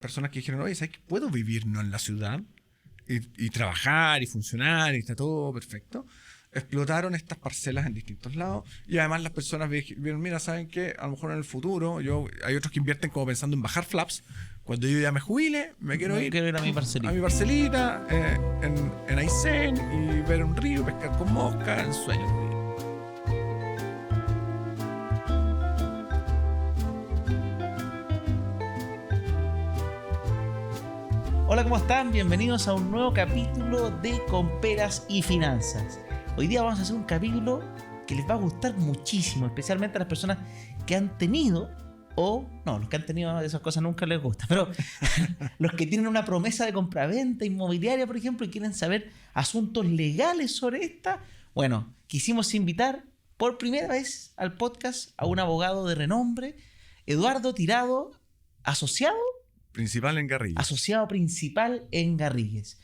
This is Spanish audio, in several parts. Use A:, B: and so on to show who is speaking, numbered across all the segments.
A: personas que dijeron, oye, ¿sabes que puedo vivir no en la ciudad? Y trabajar y funcionar y está todo perfecto. Explotaron estas parcelas en distintos lados y además las personas vieron, mira, ¿saben qué? A lo mejor en el futuro, hay otros que invierten como pensando en bajar flaps. Cuando yo ya me jubile, me quiero ir
B: a mi parcelita.
A: A mi parcelita en Aysén y ver un río, pescar con mosca, en sueño.
B: Hola, ¿cómo están? Bienvenidos a un nuevo capítulo de Comperas y Finanzas. Hoy día vamos a hacer un capítulo que les va a gustar muchísimo, especialmente a las personas que han tenido, o no, los que han tenido esas cosas nunca les gusta, pero los que tienen una promesa de compraventa inmobiliaria, por ejemplo, y quieren saber asuntos legales sobre esta. Bueno, quisimos invitar por primera vez al podcast a un abogado de renombre, Eduardo Tirado, asociado principal en Garrigues.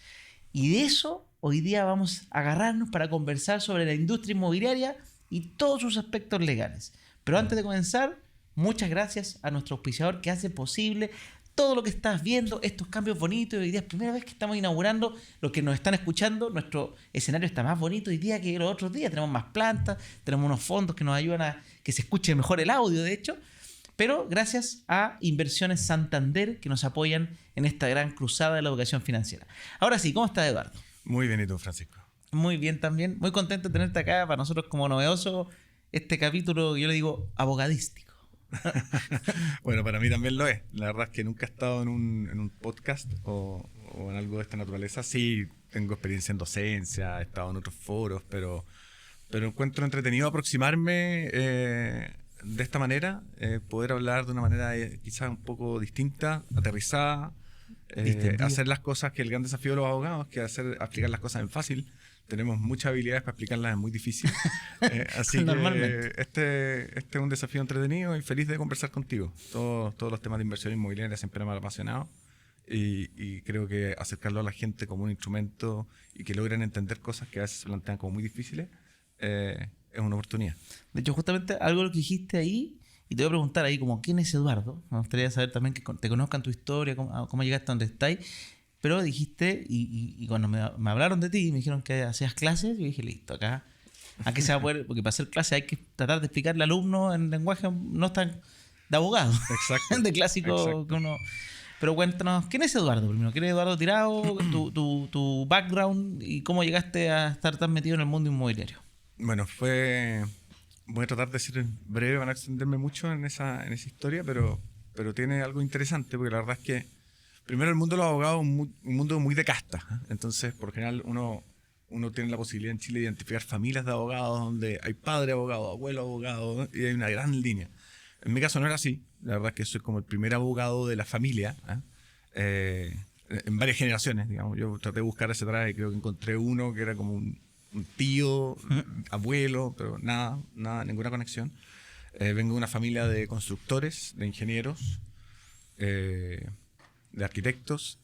B: Y de eso hoy día vamos a agarrarnos para conversar sobre la industria inmobiliaria y todos sus aspectos legales. Pero antes de comenzar, muchas gracias a nuestro auspiciador que hace posible todo lo que estás viendo, estos cambios bonitos. Hoy día es primera vez que estamos inaugurando, los que nos están escuchando, nuestro escenario está más bonito hoy día que los otros días. Tenemos más plantas, tenemos unos fondos que nos ayudan a que se escuche mejor el audio, de hecho. Pero gracias a Inversiones Santander que nos apoyan en esta gran cruzada de la educación financiera. Ahora sí, ¿cómo estás, Eduardo?
A: Muy bien, ¿y tú, Francisco?
B: Muy bien también. Muy contento de tenerte acá. Para nosotros como novedoso, este capítulo, yo le digo, abogadístico.
A: Bueno, para mí también lo es. La verdad es que nunca he estado en un podcast o en algo de esta naturaleza. Sí, tengo experiencia en docencia, he estado en otros foros, pero encuentro entretenido aproximarme de esta manera, poder hablar de una manera quizás un poco distinta, aterrizada, hacer las cosas que el gran desafío de los abogados, que aplicar las cosas en fácil. Tenemos muchas habilidades para explicarlas en muy difícil. Así que este es un desafío entretenido y feliz de conversar contigo. Todos los temas de inversión inmobiliaria siempre me han apasionado y creo que acercarlo a la gente como un instrumento y que logren entender cosas que a veces se plantean como muy difíciles es una oportunidad.
B: De hecho, justamente algo lo que dijiste ahí, y te voy a preguntar ahí como, ¿quién es Eduardo? Me gustaría saber también que te conozcan tu historia, cómo llegaste a donde estáis. Pero dijiste, y cuando me hablaron de ti y me dijeron que hacías clases, yo dije, listo, acá se va a poder, porque para hacer clases hay que tratar de explicarle al alumno en lenguaje no tan de abogado.
A: Exacto.
B: De clásico. Exacto. Que uno... Pero cuéntanos, ¿quién es Eduardo primero? ¿Quién es Eduardo Tirado? tu background y cómo llegaste a estar tan metido en el mundo inmobiliario.
A: Bueno, voy a tratar de ser breve, van a extenderme mucho en esa historia, pero tiene algo interesante, porque la verdad es que primero el mundo de los abogados es un mundo muy de casta. Entonces, por general, uno tiene la posibilidad en Chile de identificar familias de abogados donde hay padre abogado, abuelo abogado, y hay una gran línea. En mi caso no era así. La verdad es que soy como el primer abogado de la familia, en varias generaciones, digamos. Yo traté de buscar hacia atrás y creo que encontré uno que era como un tío, abuelo, pero nada, ninguna conexión. Vengo de una familia de constructores, de ingenieros, de arquitectos,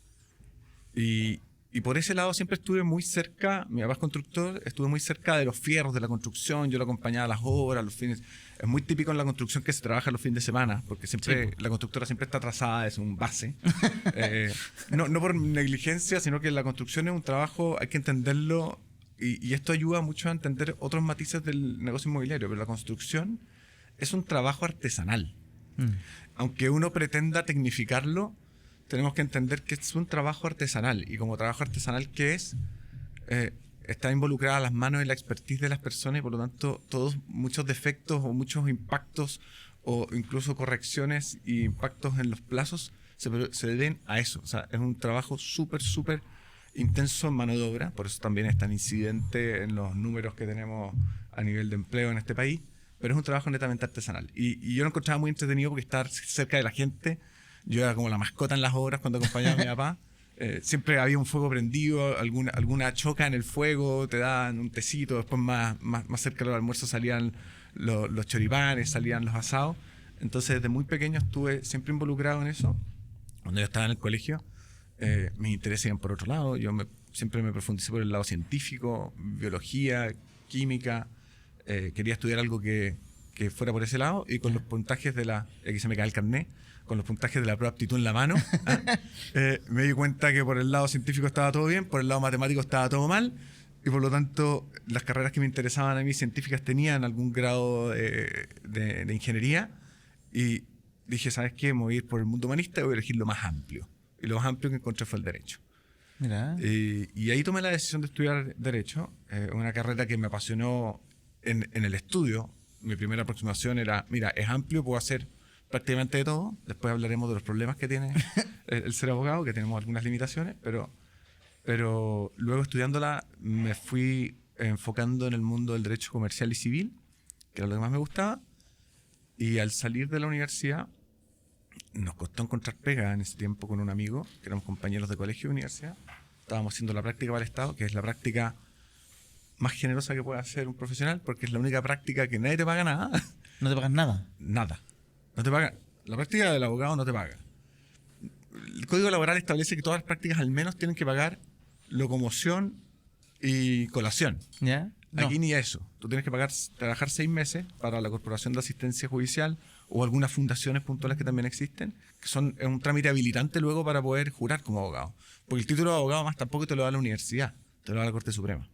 A: y por ese lado siempre estuve muy cerca. Mi papá es constructor, estuve muy cerca de los fierros de la construcción. Yo lo acompañaba a las obras, los fines. Es muy típico en la construcción que se trabaja los fines de semana, porque siempre sí. La constructora siempre está atrasada, es un base. No por negligencia, sino que la construcción es un trabajo, hay que entenderlo, y esto ayuda mucho a entender otros matices del negocio inmobiliario, pero la construcción es un trabajo artesanal. Aunque uno pretenda tecnificarlo, tenemos que entender que es un trabajo artesanal, y como trabajo artesanal que está involucrada las manos y la expertise de las personas, y por lo tanto muchos defectos o muchos impactos o incluso correcciones y impactos en los plazos se deben a eso. O sea, es un trabajo súper intenso en mano de obra, por eso también es tan incidente en los números que tenemos a nivel de empleo en este país, pero es un trabajo netamente artesanal. Y yo lo encontraba muy entretenido porque estar cerca de la gente. Yo era como la mascota en las obras cuando acompañaba a mi papá. Siempre había un fuego prendido, alguna choca en el fuego, te daban un tecito, después más cerca del almuerzo salían los choripanes, salían los asados. Entonces desde muy pequeño estuve siempre involucrado en eso. Cuando yo estaba en el colegio, mis intereses iban por otro lado. Siempre me profundicé por el lado científico, biología, química. Quería estudiar algo que que fuera por ese lado, y con los puntajes de aquí se me cae el carnet, con los puntajes de la prueba de aptitud en la mano, me di cuenta que por el lado científico estaba todo bien, por el lado matemático estaba todo mal, y por lo tanto las carreras que me interesaban a mí científicas tenían algún grado de ingeniería, y dije, ¿sabes qué? Me voy a ir por el mundo humanista y voy a elegir lo más amplio. Y lo más amplio que encontré fue el derecho.
B: Mira.
A: Y ahí tomé la decisión de estudiar derecho, una carrera que me apasionó en el estudio. Mi primera aproximación era, mira, es amplio, puedo hacer prácticamente de todo. Después hablaremos de los problemas que tiene el ser abogado, que tenemos algunas limitaciones, pero luego estudiándola me fui enfocando en el mundo del derecho comercial y civil, que era lo que más me gustaba. Y al salir de la universidad, nos costó encontrar pega en ese tiempo con un amigo, que éramos compañeros de colegio y universidad. Estábamos haciendo la práctica para el Estado, que es la práctica más generosa que puede hacer un profesional, porque es la única práctica que nadie te paga nada.
B: ¿No te pagan nada?
A: Nada. No te paga. La práctica del abogado no te paga. El Código Laboral establece que todas las prácticas al menos tienen que pagar locomoción y colación.
B: ¿Ya? No.
A: Aquí ni eso. Tú tienes que trabajar 6 meses para la Corporación de Asistencia Judicial o algunas fundaciones puntuales que también existen, que son un trámite habilitante luego para poder jurar como abogado. Porque el título de abogado más tampoco te lo da la universidad, te lo da la Corte Suprema.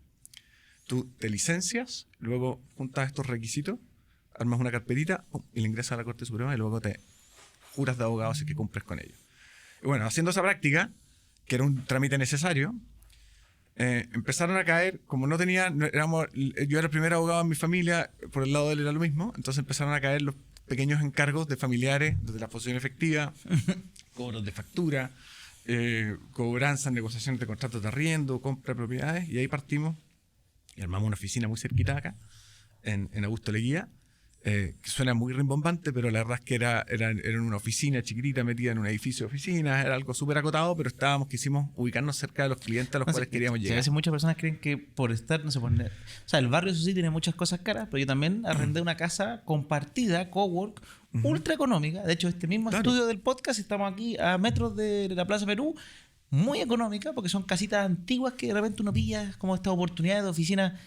A: Tú te licencias, luego juntas estos requisitos, armas una carpetita y le ingresas a la Corte Suprema y luego te juras de abogado si que cumples con ello. Y bueno, haciendo esa práctica, que era un trámite necesario, empezaron a caer, como yo era el primer abogado en mi familia, por el lado de él era lo mismo, entonces empezaron a caer los pequeños encargos de familiares, desde la posición efectiva, cobros de factura, cobranzas, negociaciones de contratos de arriendo, compra de propiedades, y ahí partimos y armamos una oficina muy cerquita acá, en Augusto Leguía, que suena muy rimbombante, pero la verdad es que era en una oficina chiquitita metida en un edificio de oficinas, era algo súper acotado, pero quisimos ubicarnos cerca de los clientes a los cuales queríamos llegar.
B: A veces muchas personas creen que por estar, no se pone... O sea, el barrio eso sí tiene muchas cosas caras, pero yo también arrendé una casa compartida, cowork, ultra económica. De hecho, este mismo estudio del podcast, estamos aquí a metros de la Plaza Perú, muy económica, porque son casitas antiguas que de repente uno pilla como esta oportunidad de oficina,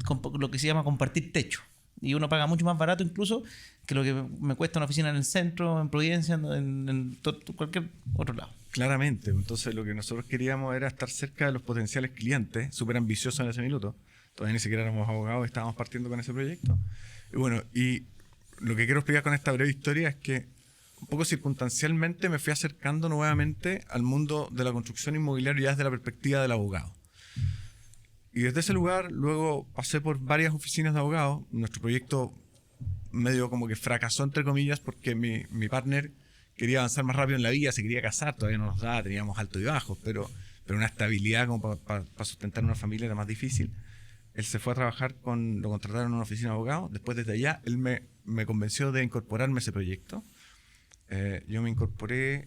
B: con lo que se llama compartir techo. Y uno paga mucho más barato incluso que lo que me cuesta una oficina en el centro, en Providencia, en cualquier otro lado. Claramente.
A: Entonces lo que nosotros queríamos era estar cerca de los potenciales clientes, súper ambiciosos en ese minuto. Todavía ni siquiera éramos abogados, estábamos partiendo con ese proyecto. Y bueno, y lo que quiero explicar con esta breve historia es que un poco circunstancialmente me fui acercando nuevamente al mundo de la construcción inmobiliaria ya desde la perspectiva del abogado. Y desde ese lugar luego pasé por varias oficinas de abogados. Nuestro proyecto medio como que fracasó, entre comillas, porque mi partner quería avanzar más rápido en la vida, se quería casar, todavía no nos daba, teníamos altos y bajos, pero una estabilidad como para sustentar una familia era más difícil. Él se fue a trabajar lo contrataron en una oficina de abogados. Después desde allá, él me convenció de incorporarme a ese proyecto. Yo me incorporé,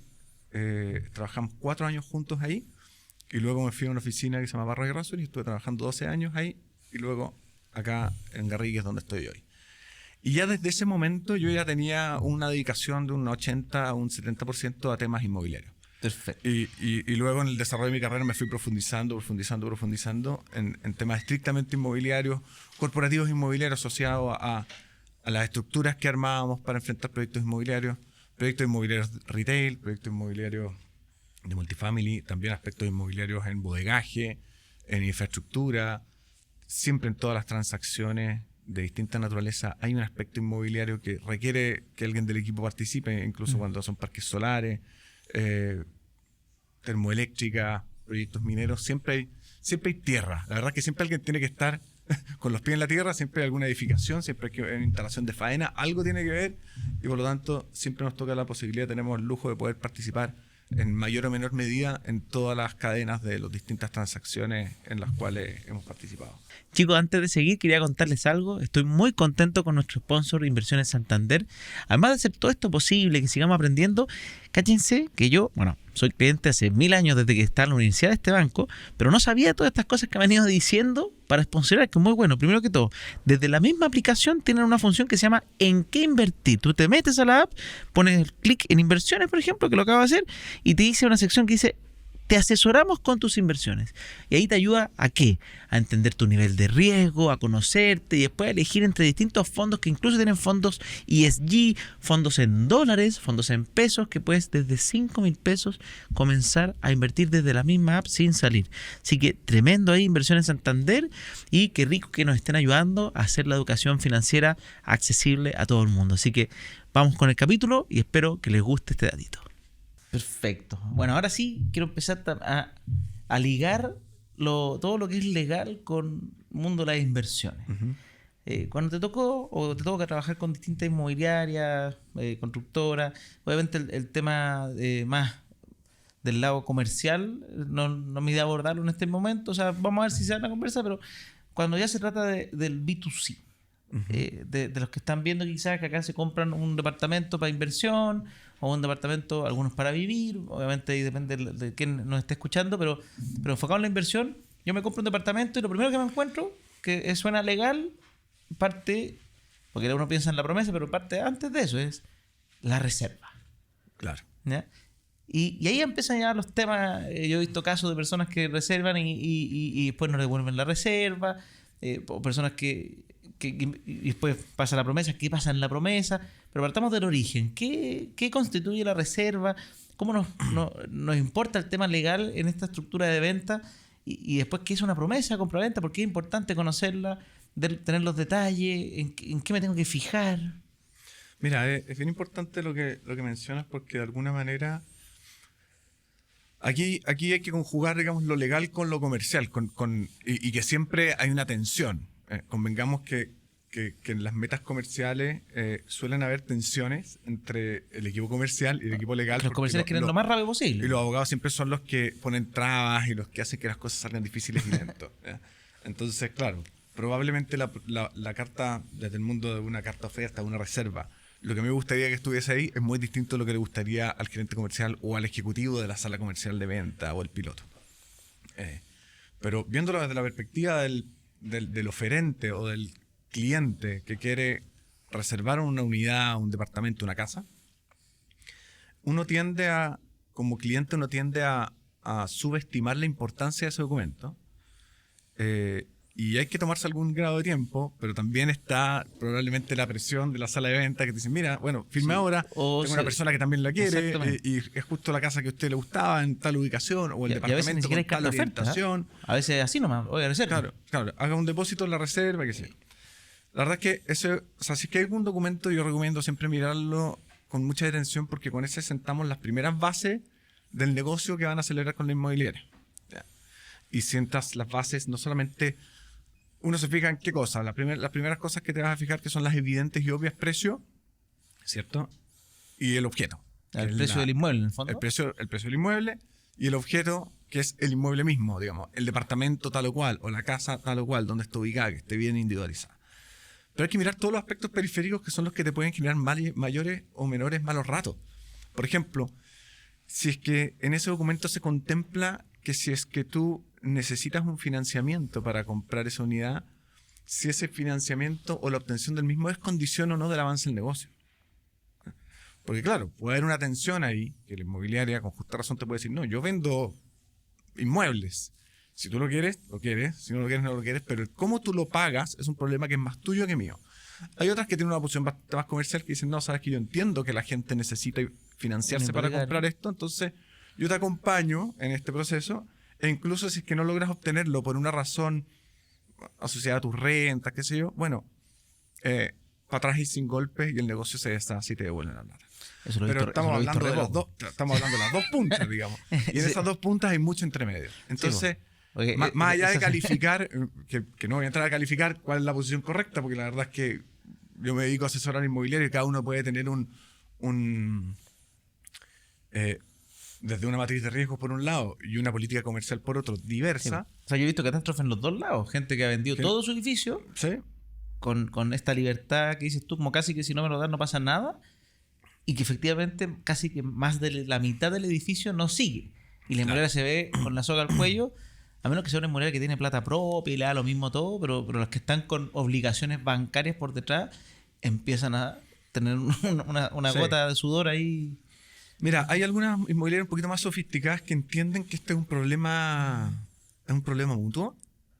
A: trabajamos 4 años juntos ahí. Y luego me fui a una oficina que se llama Barra y Razón y estuve trabajando 12 años ahí. Y luego acá en Garrigues, donde estoy hoy. Y ya desde ese momento yo ya tenía una dedicación de un 80 a un 70% a temas inmobiliarios.
B: Perfecto.
A: Y luego en el desarrollo de mi carrera me fui profundizando en temas estrictamente inmobiliarios, corporativos inmobiliarios asociados a las estructuras que armábamos para enfrentar proyectos inmobiliarios retail, proyectos inmobiliarios de multifamily, también aspectos inmobiliarios en bodegaje, en infraestructura. Siempre en todas las transacciones de distinta naturaleza hay un aspecto inmobiliario que requiere que alguien del equipo participe, incluso cuando son parques solares, termoeléctrica, proyectos mineros. Siempre hay tierra. La verdad es que siempre alguien tiene que estar con los pies en la tierra, siempre hay alguna edificación, siempre hay una instalación de faena, algo tiene que ver, y por lo tanto siempre nos toca la posibilidad, tenemos el lujo de poder participar en mayor o menor medida en todas las cadenas de las distintas transacciones en las cuales hemos participado.
B: Chicos, antes de seguir quería contarles algo. Estoy muy contento con nuestro sponsor Inversiones Santander. Además de hacer todo esto posible, que sigamos aprendiendo, cáchense que yo, soy cliente hace 1000 años desde que está en la universidad de este banco, pero no sabía todas estas cosas que me han ido diciendo para sponsorar, que es muy bueno. Primero que todo, desde la misma aplicación tienen una función que se llama ¿En qué invertir? Tú te metes a la app, pones el clic en inversiones, por ejemplo, que lo acabo de hacer, y te dice una sección que dice te asesoramos con tus inversiones. Y ahí te ayuda ¿a qué? A entender tu nivel de riesgo, a conocerte y después a elegir entre distintos fondos que incluso tienen fondos ESG, fondos en dólares, fondos en pesos, que puedes desde 5.000 pesos comenzar a invertir desde la misma app sin salir. Así que tremendo ahí, Inversión en Santander, y qué rico que nos estén ayudando a hacer la educación financiera accesible a todo el mundo. Así que vamos con el capítulo y espero que les guste este datito. Perfecto. Bueno, ahora sí quiero empezar a ligar todo lo que es legal con el mundo de las inversiones.
A: Uh-huh.
B: Cuando te toca trabajar con distintas inmobiliarias, constructoras, obviamente el tema más del lado comercial no me da a abordarlo en este momento. O sea, vamos a ver si se da la conversa, pero cuando ya se trata del B2C, uh-huh, de los que están viendo quizás que acá se compran un departamento para inversión o un departamento, algunos para vivir, obviamente ahí depende de quién nos esté escuchando, pero enfocado en la inversión, yo me compro un departamento y lo primero que me encuentro, que suena legal, parte, porque uno piensa en la promesa, pero parte antes de eso es la reserva.
A: Claro.
B: ¿Ya? Y ahí empiezan ya los temas. Yo he visto casos de personas que reservan y después no devuelven la reserva, o personas que y después pasa la promesa. ¿Qué pasa en la promesa? Pero partamos del origen. ¿Qué constituye la reserva? ¿Cómo nos importa el tema legal en esta estructura de venta? Y después, ¿qué es una promesa compra-venta? ¿Por qué es importante conocerla, tener los detalles? ¿En qué me tengo que fijar?
A: Mira, es bien importante lo que mencionas, porque de alguna manera aquí hay que conjugar, digamos, lo legal con lo comercial, y que siempre hay una tensión. Convengamos que en las metas comerciales suelen haber tensiones entre el equipo comercial y el equipo legal.
B: Los comerciales quieren lo más rápido posible.
A: Y los abogados siempre son los que ponen trabas y los que hacen que las cosas salgan difíciles y lentos. Entonces, claro, probablemente la carta, desde el mundo de una carta oferta, una reserva, lo que me gustaría que estuviese ahí es muy distinto a lo que le gustaría al gerente comercial o al ejecutivo de la sala comercial de venta o el piloto. Pero viéndolo desde la perspectiva del oferente o del cliente que quiere reservar una unidad, un departamento, una casa, como cliente uno tiende a subestimar la importancia de ese documento. Y hay que tomarse algún grado de tiempo, pero también está probablemente la presión de la sala de venta que te dicen, mira, bueno, firme ahora, tengo una persona que también la quiere y es justo la casa que a usted le gustaba en tal ubicación o el departamento con tal orientación.
B: A veces así nomás, oye, reserva.
A: Claro, haga un depósito en la reserva, qué sé yo. La verdad es que si es que hay algún documento, yo recomiendo siempre mirarlo con mucha atención, porque con ese sentamos las primeras bases del negocio que van a celebrar con la inmobiliaria. ¿Ya? Y sientas las bases, no solamente uno se fija en qué cosa. Las primeras cosas que te vas a fijar, que son las evidentes y obvias: precio, ¿cierto? Y el objeto.
B: El precio del inmueble, en el fondo.
A: El precio del inmueble y el objeto, que es el inmueble mismo, digamos. El departamento tal o cual, o la casa tal o cual, donde está ubicada, que esté bien individualizada. Pero hay que mirar todos los aspectos periféricos, que son los que te pueden generar mayores o menores malos ratos. Por ejemplo, si es que en ese documento se contempla que si es que tú necesitas un financiamiento para comprar esa unidad, si ese financiamiento o la obtención del mismo es condición o no del avance del negocio. Porque claro, puede haber una tensión ahí, que la inmobiliaria con justa razón te puede decir, no, yo vendo inmuebles. Si tú lo quieres, lo quieres. Si no lo quieres, no lo quieres. Pero cómo tú lo pagas es un problema que es más tuyo que mío. Hay otras que tienen una posición bastante más comercial, que dicen, no, sabes que yo entiendo que la gente necesita financiarse para comprar esto, entonces yo te acompaño en este proceso, e incluso si es que no logras obtenerlo por una razón asociada a tus rentas, qué sé yo, bueno, para atrás y sin golpes, y el negocio se deshace y te devuelven la plata. Pero estamos hablando de las dos puntas, digamos. Y en esas dos puntas hay mucho entremedio. Entonces,
B: sí,
A: más allá de calificar, que no voy a entrar a calificar cuál es la posición correcta, porque la verdad es que yo me dedico a asesorar inmobiliario y cada uno puede tener desde una matriz de riesgos por un lado y una política comercial por otro, diversa.
B: Sí. O sea, yo he visto catástrofes en los dos lados. Gente que ha vendido todo su edificio,
A: ¿sí?,
B: con esta libertad que dices tú, como casi que si no me lo das no pasa nada, y que efectivamente casi que más de la mitad del edificio no sigue. Y la inmobiliaria se ve con la soga al cuello, a menos que sea una inmobiliaria que tiene plata propia y le da lo mismo todo, pero los que están con obligaciones bancarias por detrás empiezan a tener una gota de sudor ahí.
A: Mira, hay algunas inmobiliarias un poquito más sofisticadas que entienden que este es un problema mutuo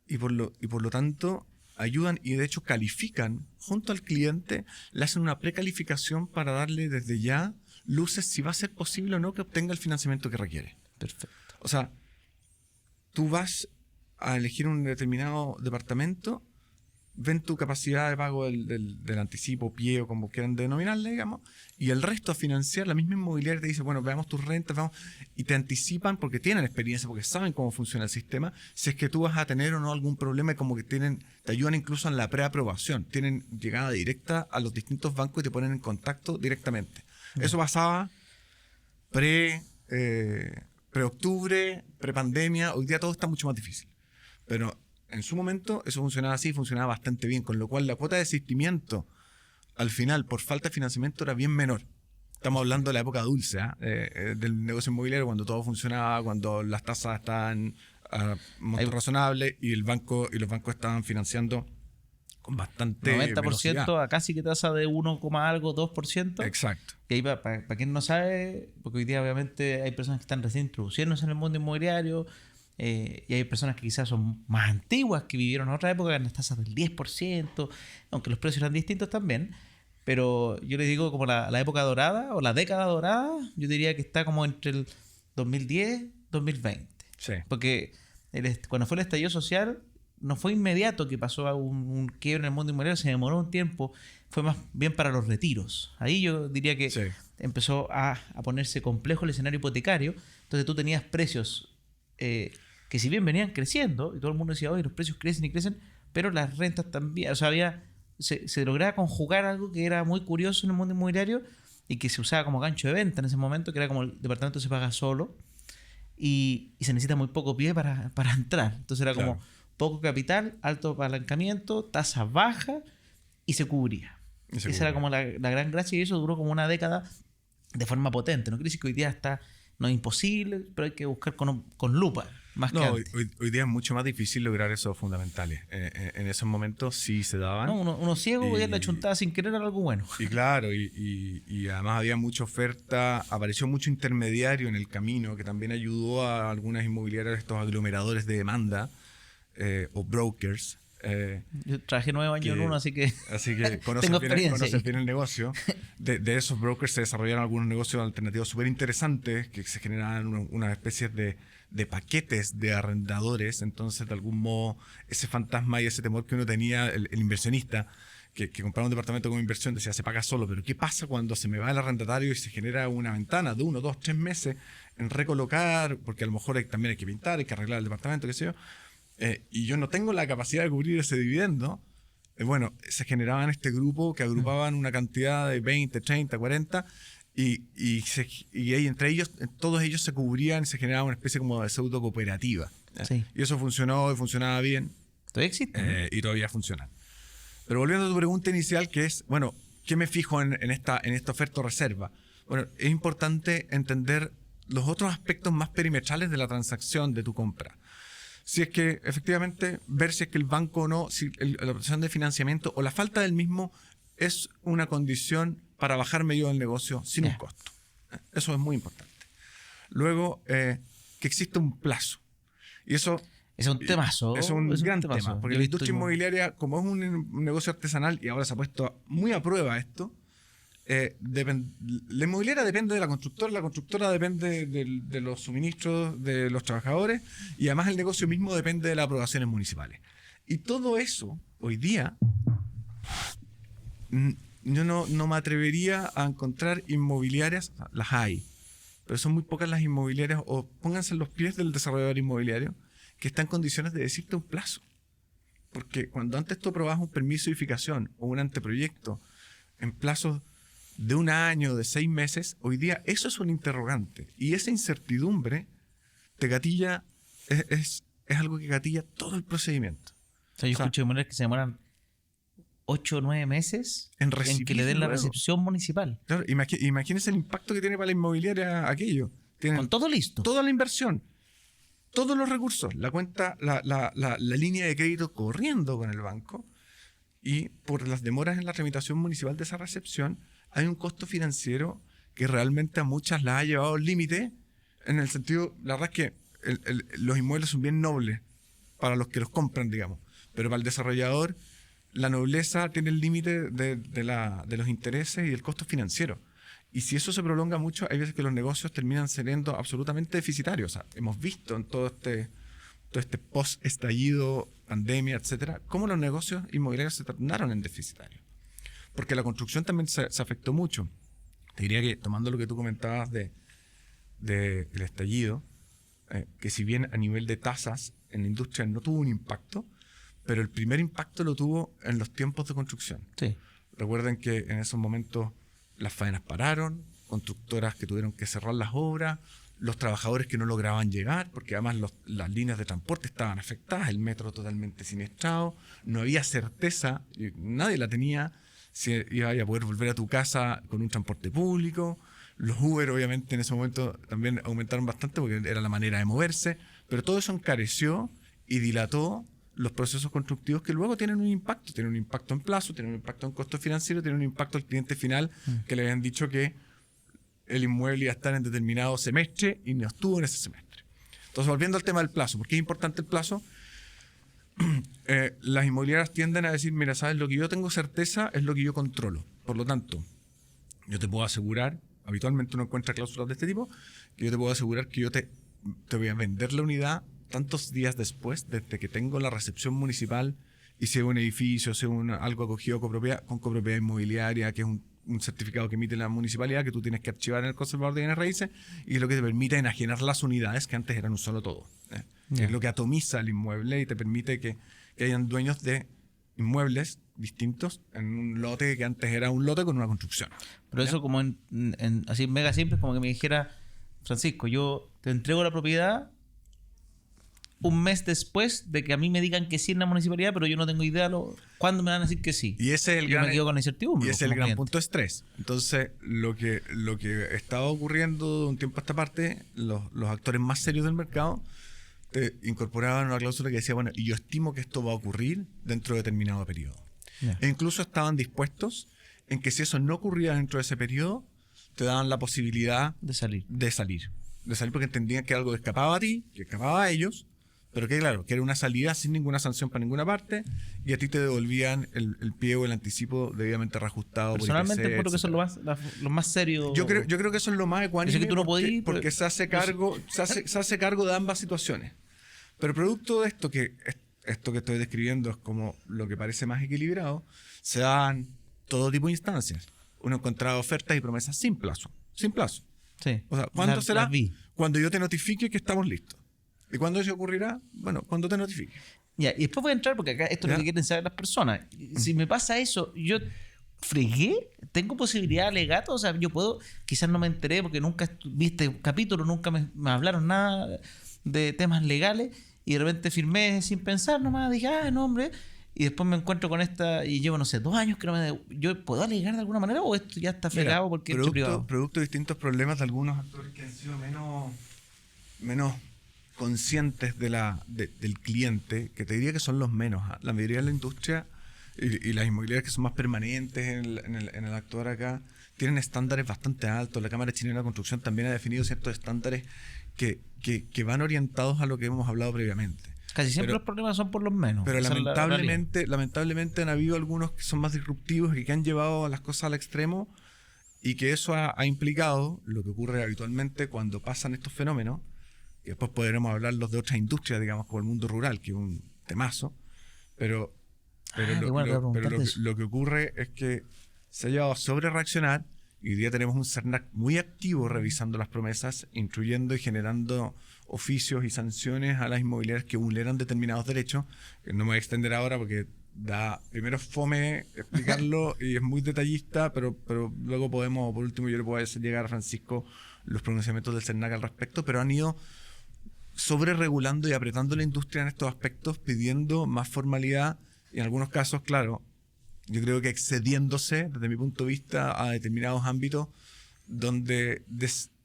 A: y por lo tanto ayudan y de hecho califican junto al cliente, le hacen una precalificación para darle desde ya luces si va a ser posible o no que obtenga el financiamiento que requiere.
B: Perfecto.
A: O sea, tú vas a elegir un determinado departamento, ven tu capacidad de pago del anticipo, pie o como quieran denominarle, digamos, y el resto a financiar, la misma inmobiliaria te dice, bueno, veamos tus rentas, vamos, y te anticipan porque tienen experiencia, porque saben cómo funciona el sistema, si es que tú vas a tener o no algún problema, como que te ayudan incluso en la preaprobación, tienen llegada directa a los distintos bancos y te ponen en contacto directamente. Eso pasaba pre-octubre, pre-pandemia, hoy día todo está mucho más difícil. Pero en su momento eso funcionaba así, funcionaba bastante bien, con lo cual la cuota de desistimiento al final por falta de financiamiento era bien menor. Estamos hablando de la época dulce del negocio inmobiliario, cuando todo funcionaba, cuando las tasas estaban a monto razonable y los bancos estaban financiando con bastante
B: 90%
A: velocidad.
B: a casi que tasa de 1, algo, 2%.
A: Exacto.
B: Que ahí para quien no sabe, porque hoy día obviamente hay personas que están recién introduciéndose en el mundo inmobiliario, y hay personas que quizás son más antiguas, que vivieron en otra época en las tasas del 10%, aunque los precios eran distintos también. Pero yo les digo como la época dorada o la década dorada, yo diría que está como entre el 2010 y 2020.
A: Sí.
B: Porque cuando fue el estallido social, no fue inmediato que pasó a un quiebre en el mundo inmobiliario, se demoró un tiempo, fue más bien para los retiros. Ahí yo diría que empezó a ponerse complejo el escenario hipotecario, entonces tú tenías precios que si bien venían creciendo, y todo el mundo decía, oye, los precios crecen y crecen, pero las rentas también, o sea, se lograba conjugar algo que era muy curioso en el mundo inmobiliario y que se usaba como gancho de venta en ese momento, que era como el departamento se paga solo y se necesita muy poco pie para entrar. Entonces era como poco capital, alto apalancamiento, tasa baja y se cubría. Esa era como la gran gracia y eso duró como una década de forma potente. No quiere decir que hoy día no es imposible, pero hay que buscar con lupa. Más que antes.
A: Hoy día es mucho más difícil lograr esos fundamentales. En esos momentos sí se daban.
B: No, uno ciego podía la chuntada sin querer era algo bueno.
A: Y claro, y además había mucha oferta, apareció mucho intermediario en el camino que también ayudó a algunas inmobiliarias, estos aglomeradores de demanda o brokers.
B: Yo trabajé 9 años en uno, así que
A: conoces bien el negocio. De esos brokers se desarrollaron algunos negocios alternativos súper interesantes que se generaban unas especies de paquetes de arrendadores. Entonces, de algún modo, ese fantasma y ese temor que uno tenía, el inversionista, que compraba un departamento como inversión, decía, se paga solo, pero ¿qué pasa cuando se me va el arrendatario y se genera una ventana de 1, 2, 3 meses en recolocar? Porque a lo mejor también hay que pintar, hay que arreglar el departamento, qué sé yo. Y yo no tengo la capacidad de cubrir ese dividendo. Bueno, se generaban este grupo que agrupaban una cantidad de 20, 30, 40 y ahí entre ellos, todos ellos se cubrían y se generaba una especie como de pseudo cooperativa.
B: Sí.
A: Y eso funcionó y funcionaba bien.
B: Todavía existe.
A: Y todavía funciona. Pero volviendo a tu pregunta inicial, que es, bueno, ¿qué me fijo en esta oferta o reserva? Bueno, es importante entender los otros aspectos más perimetrales de la transacción de tu compra. Si es que efectivamente ver si es que el banco o no, si la opción de financiamiento o la falta del mismo es una condición para bajarme yo del negocio sin un costo. Eso es muy importante. Luego, que exista un plazo. Y eso
B: es un temazo.
A: Es un gran tema. Porque la industria inmobiliaria, como es un negocio artesanal y ahora se ha puesto muy a prueba esto, la inmobiliaria depende de la constructora depende de los suministros de los trabajadores y además el negocio mismo depende de las aprobaciones municipales. Y todo eso, hoy día, yo no me atrevería a encontrar inmobiliarias, las hay, pero son muy pocas las inmobiliarias, o pónganse en los pies del desarrollador inmobiliario, que está en condiciones de decirte un plazo. Porque cuando antes tú aprobabas un permiso de edificación o un anteproyecto en plazos de 1 año, de 6 meses, hoy día eso es un interrogante. Y esa incertidumbre te gatilla, es algo que gatilla todo el procedimiento.
B: O sea, yo escucho de que se demoran 8 o 9 meses en que le den la recepción municipal.
A: Claro, imagínense el impacto que tiene para la inmobiliaria aquello. Tienen
B: con todo listo.
A: Toda la inversión, todos los recursos, la cuenta, la línea de crédito corriendo con el banco, y por las demoras en la tramitación municipal de esa recepción hay un costo financiero que realmente a muchas las ha llevado al límite, en el sentido, la verdad es que los inmuebles son bien nobles para los que los compran, digamos, pero para el desarrollador la nobleza tiene el límite de los intereses y del costo financiero. Y si eso se prolonga mucho, hay veces que los negocios terminan siendo absolutamente deficitarios. O sea, hemos visto en todo este post-estallido, pandemia, etcétera, cómo los negocios inmobiliarios se tornaron en deficitarios. Porque la construcción también se afectó mucho. Te diría que, tomando lo que tú comentabas del estallido, que si bien a nivel de tasas en la industria no tuvo un impacto, pero el primer impacto lo tuvo en los tiempos de construcción.
B: Sí.
A: Recuerden que en esos momentos las faenas pararon, constructoras que tuvieron que cerrar las obras, los trabajadores que no lograban llegar, porque además las líneas de transporte estaban afectadas, el metro totalmente siniestrado, no había certeza, nadie la tenía, si ibas a poder volver a tu casa con un transporte público. Los Uber obviamente en ese momento también aumentaron bastante porque era la manera de moverse, pero todo eso encareció y dilató los procesos constructivos que luego tienen un impacto en plazo, tienen un impacto en costo financiero, tienen un impacto al cliente final, que le habían dicho que el inmueble iba a estar en determinado semestre y no estuvo en ese semestre. Entonces, volviendo al tema del plazo, ¿por qué es importante el plazo? Las inmobiliarias tienden a decir, mira, sabes, lo que yo tengo certeza es lo que yo controlo. Por lo tanto, yo te puedo asegurar, habitualmente uno encuentra cláusulas de este tipo, que yo te puedo asegurar que yo te voy a vender la unidad tantos días después, desde que tengo la recepción municipal, y sea un edificio, sea algo acogido con copropiedad inmobiliaria, que es un certificado que emite la municipalidad, que tú tienes que archivar en el conservador de bienes raíces, y es lo que te permite enajenar las unidades que antes eran un solo todo. Que es lo que atomiza el inmueble y te permite que hayan dueños de inmuebles distintos en un lote que antes era un lote con una construcción.
B: Pero eso como así mega simple, como que me dijera, Francisco, yo te entrego la propiedad un mes después de que a mí me digan que sí en la municipalidad, pero yo no tengo idea cuándo me van a decir que sí.
A: Y ese es el
B: yo me quedo con incertidumbre.
A: Y ese es el gran punto de estrés. Entonces, lo que estaba ocurriendo de un tiempo a esta parte, los actores más serios del mercado incorporaban una cláusula que decía, bueno, y yo estimo que esto va a ocurrir dentro de determinado periodo.
B: Yeah.
A: E incluso estaban dispuestos en que si eso no ocurría dentro de ese periodo, te daban la posibilidad
B: de salir
A: porque entendían que algo escapaba a ti, que escapaba a ellos, pero que claro, que era una salida sin ninguna sanción para ninguna parte, y a ti te devolvían el pie o el anticipo debidamente reajustado.
B: Personalmente creo que eso es lo más serio.
A: Yo creo que eso es lo más ecuánime,
B: que tú no
A: porque se hace cargo de ambas situaciones. Pero producto de esto que estoy describiendo es como lo que parece más equilibrado, se dan todo tipo de instancias. Uno encontraba ofertas y promesas sin plazo. Sin plazo.
B: Sí.
A: O sea, ¿cuándo será? Cuando yo te notifique que estamos listos. ¿Y cuándo eso ocurrirá? Bueno, cuando te notifique.
B: Ya, y después voy a entrar porque acá esto es lo que quieren saber las personas. Si me pasa eso, yo fregué, tengo posibilidad de alegato, o sea, yo puedo, quizás no me enteré porque nunca viste un capítulo, nunca me hablaron nada de temas legales y de repente firmé sin pensar nomás, dije, no hombre, y después me encuentro con esta y llevo, no sé, 2 años que no me... ¿Yo puedo alegar de alguna manera o esto ya está fregado porque es privado?
A: Producto de distintos problemas de algunos actores que han sido menos conscientes del cliente, que te diría que son los menos. La mayoría de la industria y las inmobiliarias que son más permanentes en el actuar acá tienen estándares bastante altos. La Cámara Chilena de Construcción también ha definido ciertos estándares que van orientados a lo que hemos hablado previamente.
B: Casi siempre los problemas son por los menos.
A: Pero lamentablemente han habido algunos que son más disruptivos y que han llevado las cosas al extremo, y que eso ha implicado lo que ocurre habitualmente cuando pasan estos fenómenos. Y después podremos hablarlos de otras industrias, digamos, como el mundo rural, que es un temazo. Pero lo que ocurre es que se ha llevado a sobre reaccionar, y hoy día tenemos un CERNAC muy activo revisando las promesas, instruyendo y generando oficios y sanciones a las inmobiliarias que vulneran determinados derechos, que no me voy a extender ahora porque primero fome explicarlo y es muy detallista, pero luego podemos, por último yo le puedo hacer llegar a Francisco los pronunciamientos del CERNAC al respecto, pero han ido sobre regulando y apretando la industria en estos aspectos, pidiendo más formalidad y en algunos casos, claro, yo creo que excediéndose desde mi punto de vista a determinados ámbitos donde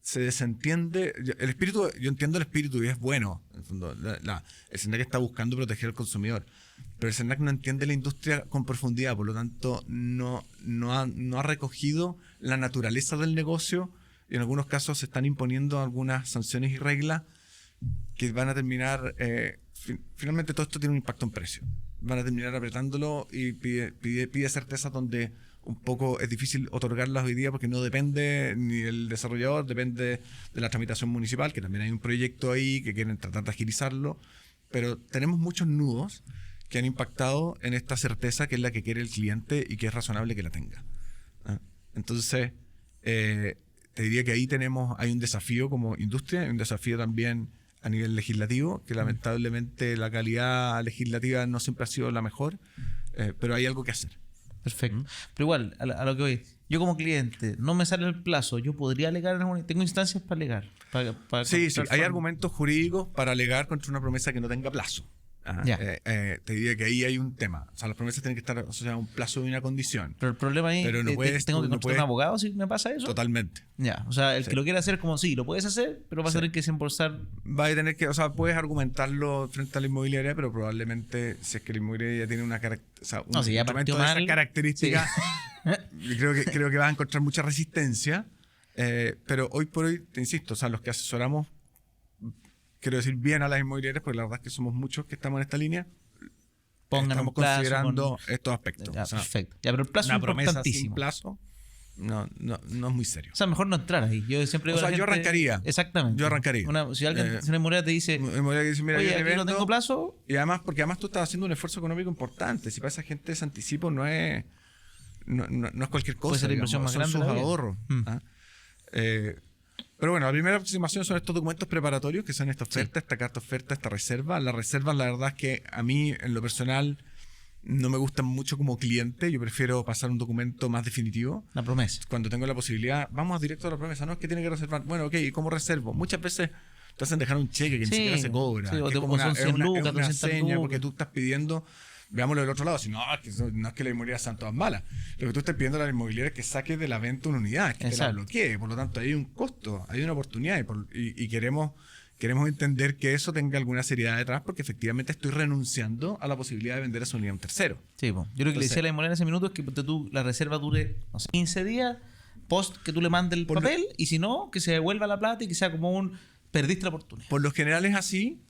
A: se desentiende el espíritu. Yo entiendo el espíritu y es bueno, en el fondo. El CERNAC está buscando proteger al consumidor, pero el CERNAC no entiende la industria con profundidad, por lo tanto no ha recogido la naturaleza del negocio y en algunos casos se están imponiendo algunas sanciones y reglas que van a terminar, finalmente todo esto tiene un impacto en precio. Van a terminar apretándolo y pide certezas donde un poco es difícil otorgarlas hoy día porque no depende ni del desarrollador, depende de la tramitación municipal, que también hay un proyecto ahí que quieren tratar de agilizarlo, pero tenemos muchos nudos que han impactado en esta certeza que es la que quiere el cliente y que es razonable que la tenga. Entonces, te diría que ahí hay un desafío como industria, hay un desafío también a nivel legislativo, que lamentablemente la calidad legislativa no siempre ha sido la mejor, pero hay algo que hacer.
B: Perfecto. Pero igual, a lo que voy, yo como cliente, no me sale el plazo, yo podría alegar, tengo instancias para alegar.
A: Sí, hay argumentos jurídicos para alegar contra una promesa que no tenga plazo. Te diría que ahí hay un tema. O sea, las promesas tienen que estar asociadas a un plazo y una condición.
B: Pero el problema ahí
A: pero
B: es tengo que contratar un abogado si me pasa eso.
A: Totalmente.
B: Ya, o sea, el que lo quiera hacer como sí, lo puedes hacer, pero vas a tener que desembolsar.
A: Va a tener que, o sea, puedes argumentarlo frente a la inmobiliaria, pero probablemente si es que la inmobiliaria ya tiene una característica, creo que vas a encontrar mucha resistencia. Pero hoy por hoy, te insisto, o sea, los que asesoramos, quiero decir bien a las inmobiliarias, porque la verdad es que somos muchos que estamos en esta línea. Estamos considerando estos aspectos.
B: Ya,
A: o sea,
B: perfecto. Ya, pero el plazo
A: una
B: es
A: promesa
B: importantísimo.
A: sin plazo no es muy serio.
B: O sea, mejor no entrar ahí. Yo siempre digo
A: O sea,
B: a la
A: yo
B: gente,
A: arrancaría.
B: Exactamente.
A: Yo arrancaría.
B: Si alguien, si una inmobiliaria te dice,
A: Inmobiliaria que dice, mira,
B: oye,
A: yo te
B: aquí no
A: vendo,
B: tengo plazo.
A: Y además, porque además tú estás haciendo un esfuerzo económico importante. Si para esa gente ese anticipo no es cualquier cosa.
B: Puede ser la inversión más grande
A: son
B: de
A: sus
B: la vida.
A: ahorros. Pero bueno, la primera aproximación son estos documentos preparatorios, que son esta oferta, esta carta oferta, esta reserva. Las reservas, la verdad es que a mí, en lo personal, no me gustan mucho como cliente. Yo prefiero pasar un documento más definitivo.
B: La promesa.
A: Cuando tengo la posibilidad, vamos directo a la promesa. No es que tiene que reservar. Bueno, ok, ¿y cómo reservo? Muchas veces te hacen dejar un cheque que ni siquiera se cobra.
B: Sí, o
A: que
B: te son 100 lucas,
A: es una
B: 200
A: seña,
B: lucas.
A: porque tú estás pidiendo, veámoslo del otro lado, si no, no es que las inmobiliarias sean todas malas. Lo que tú estás pidiendo a la inmobiliaria es que saques de la venta una unidad, que te la bloquee. Por lo tanto, hay un costo, hay una oportunidad y queremos entender que eso tenga alguna seriedad detrás, porque efectivamente estoy renunciando a la posibilidad de vender esa unidad a un tercero.
B: Sí, yo creo que le decía a la inmobiliaria en ese minuto es que la reserva dure, no sé, 15 días post que tú le mandes el papel, y si no, que se devuelva la plata y que sea como perdiste la oportunidad.
A: Por lo general es así,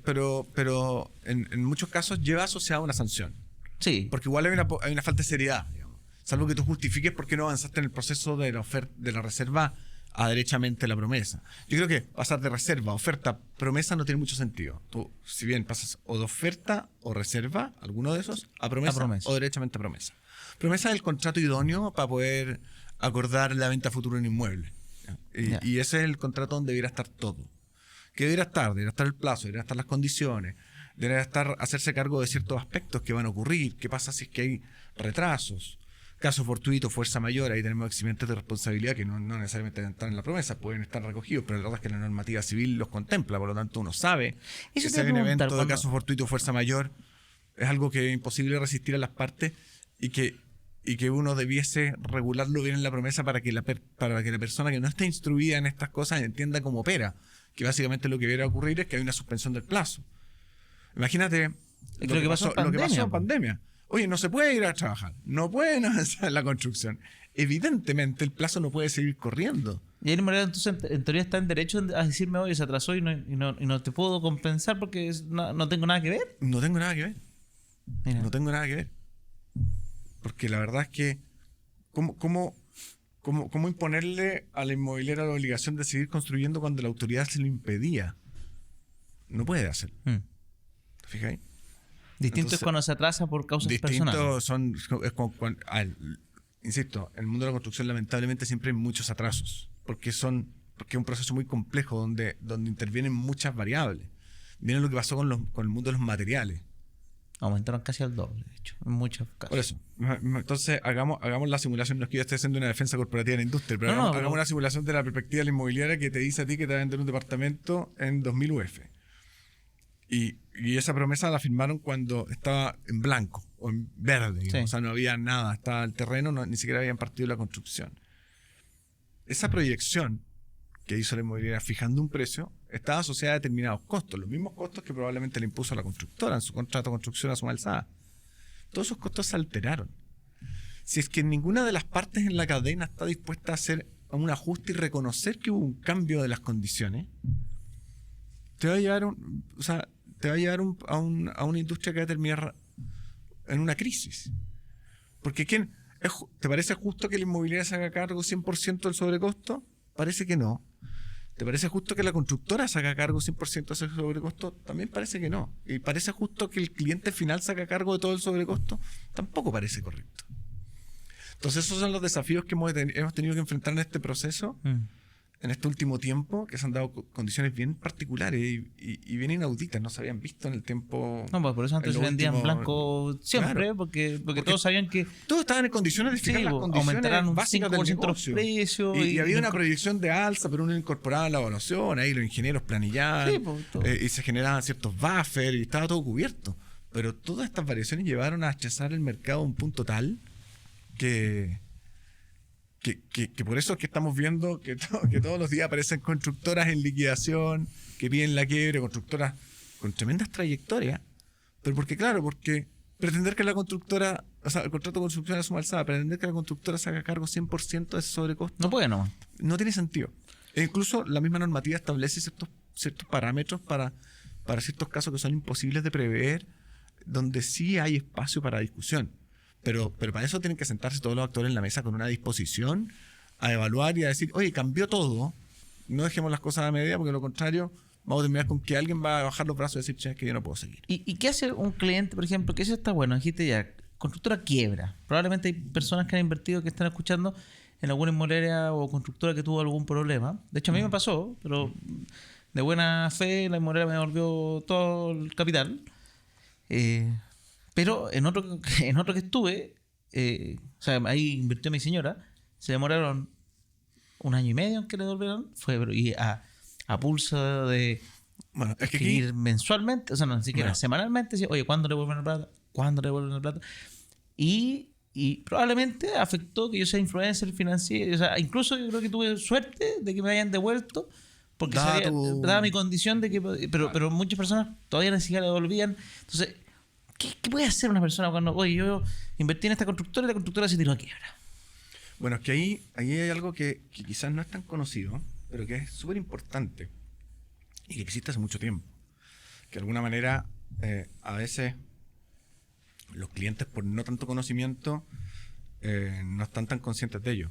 A: pero en muchos casos lleva asociada una sanción.
B: Sí.
A: Porque igual hay una falta de seriedad, digamos. Salvo que tú justifiques por qué no avanzaste en el proceso de la reserva a derechamente la promesa. Yo creo que pasar de reserva, oferta, promesa no tiene mucho sentido. Tú, si bien pasas o de oferta o reserva, alguno de esos, a promesa. O derechamente a promesa. Promesa es el contrato idóneo para poder acordar la venta futura de un inmueble. Y ese es el contrato donde debiera estar todo. ¿Qué debiera estar? Debiera estar el plazo, deberían estar las condiciones, debería estar hacerse cargo de ciertos aspectos que van a ocurrir. ¿Qué pasa si es que hay retrasos? Caso fortuito, fuerza mayor, ahí tenemos eximientes de responsabilidad que no necesariamente deben estar en la promesa, pueden estar recogidos, pero la verdad es que la normativa civil los contempla, por lo tanto uno sabe que si hay un evento de caso fortuito, fuerza mayor, es algo que es imposible resistir a las partes y que uno debiese regularlo bien en la promesa para que la persona que no está instruida en estas cosas entienda cómo opera, que básicamente lo que debería ocurrir es que hay una suspensión del plazo. Imagínate lo que pasó en pandemia. Oye, no se puede ir a trabajar, no pueden avanzar en la construcción. Evidentemente, el plazo no puede seguir corriendo.
B: Y el inmobiliario, entonces, en teoría está en derecho a decirme, oye, se atrasó y no te puedo compensar porque no tengo nada que ver.
A: No tengo nada que ver.
B: Mira.
A: No tengo nada que ver. Porque la verdad es que, ¿cómo imponerle a la inmobiliaria la obligación de seguir construyendo cuando la autoridad se lo impedía? No puede hacerlo. ¿Te fijas ahí?
B: Distinto es cuando se atrasa por causas personales.
A: Insisto, en el mundo de la construcción lamentablemente siempre hay muchos atrasos, porque es un proceso muy complejo donde intervienen muchas variables. Miren lo que pasó con el mundo de los materiales.
B: Aumentaron casi al doble, de hecho, en muchos casos.
A: Por eso. Entonces, hagamos la simulación. No es que yo esté haciendo una defensa corporativa de la industria, pero hagamos una simulación de la perspectiva de la inmobiliaria que te dice a ti que te va a vender un departamento en 2000 UF. Y esa promesa la firmaron cuando estaba en blanco o en verde, o sea, no había nada, estaba el terreno, ni siquiera habían partido la construcción. Esa proyección que hizo la inmobiliaria fijando un precio estaba asociada a determinados costos, los mismos costos que probablemente le impuso a la constructora en su contrato de construcción a suma alzada. Todos esos costos se alteraron. Si es que ninguna de las partes en la cadena está dispuesta a hacer a un ajuste y reconocer que hubo un cambio de las condiciones, te va a llevar, a una industria que va a terminar en una crisis. Porque ¿te parece justo que la inmobiliaria se haga cargo 100% del sobrecosto? Parece que no. ¿Te parece justo que la constructora se haga cargo 100% de ese sobrecosto? También parece que no. ¿Y parece justo que el cliente final se haga cargo de todo el sobrecosto? Tampoco parece correcto. Entonces esos son los desafíos que hemos tenido que enfrentar en este proceso, en este último tiempo, que se han dado condiciones bien particulares y bien inauditas, no se habían visto en el tiempo.
B: No, pues por eso antes se vendían en blanco siempre,
A: claro,
B: porque todos sabían que
A: todos estaban en condiciones de fijar las condiciones básicas del negocio.
B: Precios
A: y había una proyección de alza, pero uno incorporaba la evaluación, ahí los ingenieros planillaban, y se generaban ciertos buffers y estaba todo cubierto. Pero todas estas variaciones llevaron a achazar el mercado a un punto tal que por eso es que estamos viendo que todos los días aparecen constructoras en liquidación, que piden la quiebre, constructoras con tremendas trayectorias, pero porque pretender que la constructora, o sea, el contrato de construcción es suma alzada, pretender que la constructora se haga cargo 100% de ese sobrecosto,
B: no puede, no.
A: No tiene sentido. E incluso la misma normativa establece ciertos parámetros para ciertos casos que son imposibles de prever, donde sí hay espacio para discusión. Pero para eso tienen que sentarse todos los actores en la mesa con una disposición a evaluar y a decir, oye, cambió todo, no dejemos las cosas a medida, porque lo contrario vamos a terminar con que alguien va a bajar los brazos y decir, che, es que yo no puedo seguir.
B: ¿Y qué hace un cliente, por ejemplo? Que eso está bueno, dijiste ya, constructora quiebra. Probablemente hay personas que han invertido, que están escuchando en alguna inmobiliaria o constructora que tuvo algún problema. De hecho, a mí me pasó, pero de buena fe la inmobiliaria me devolvió todo el capital. Pero en otro que estuve, o sea, ahí invirtió mi señora, se demoraron 1 año y medio en que le devolvieron, y a pulso de escribir mensualmente, o sea, no, ni siquiera semanalmente, decía, oye, ¿cuándo le devuelven la plata? ¿Cuándo le devuelven la plata? Y probablemente afectó que yo sea influencer financiero, o sea, incluso yo creo que tuve suerte de que me hayan devuelto, porque daba mi condición de que, pero muchas personas todavía ni siquiera le devolvían. Entonces, ¿qué puede hacer una persona cuando, oye, yo invertí en esta constructora y la constructora se tiró a quiebra?
A: Bueno, es que ahí hay algo que quizás no es tan conocido, pero que es súper importante y que existe hace mucho tiempo. Que de alguna manera, a veces, los clientes, por no tanto conocimiento, no están tan conscientes de ello.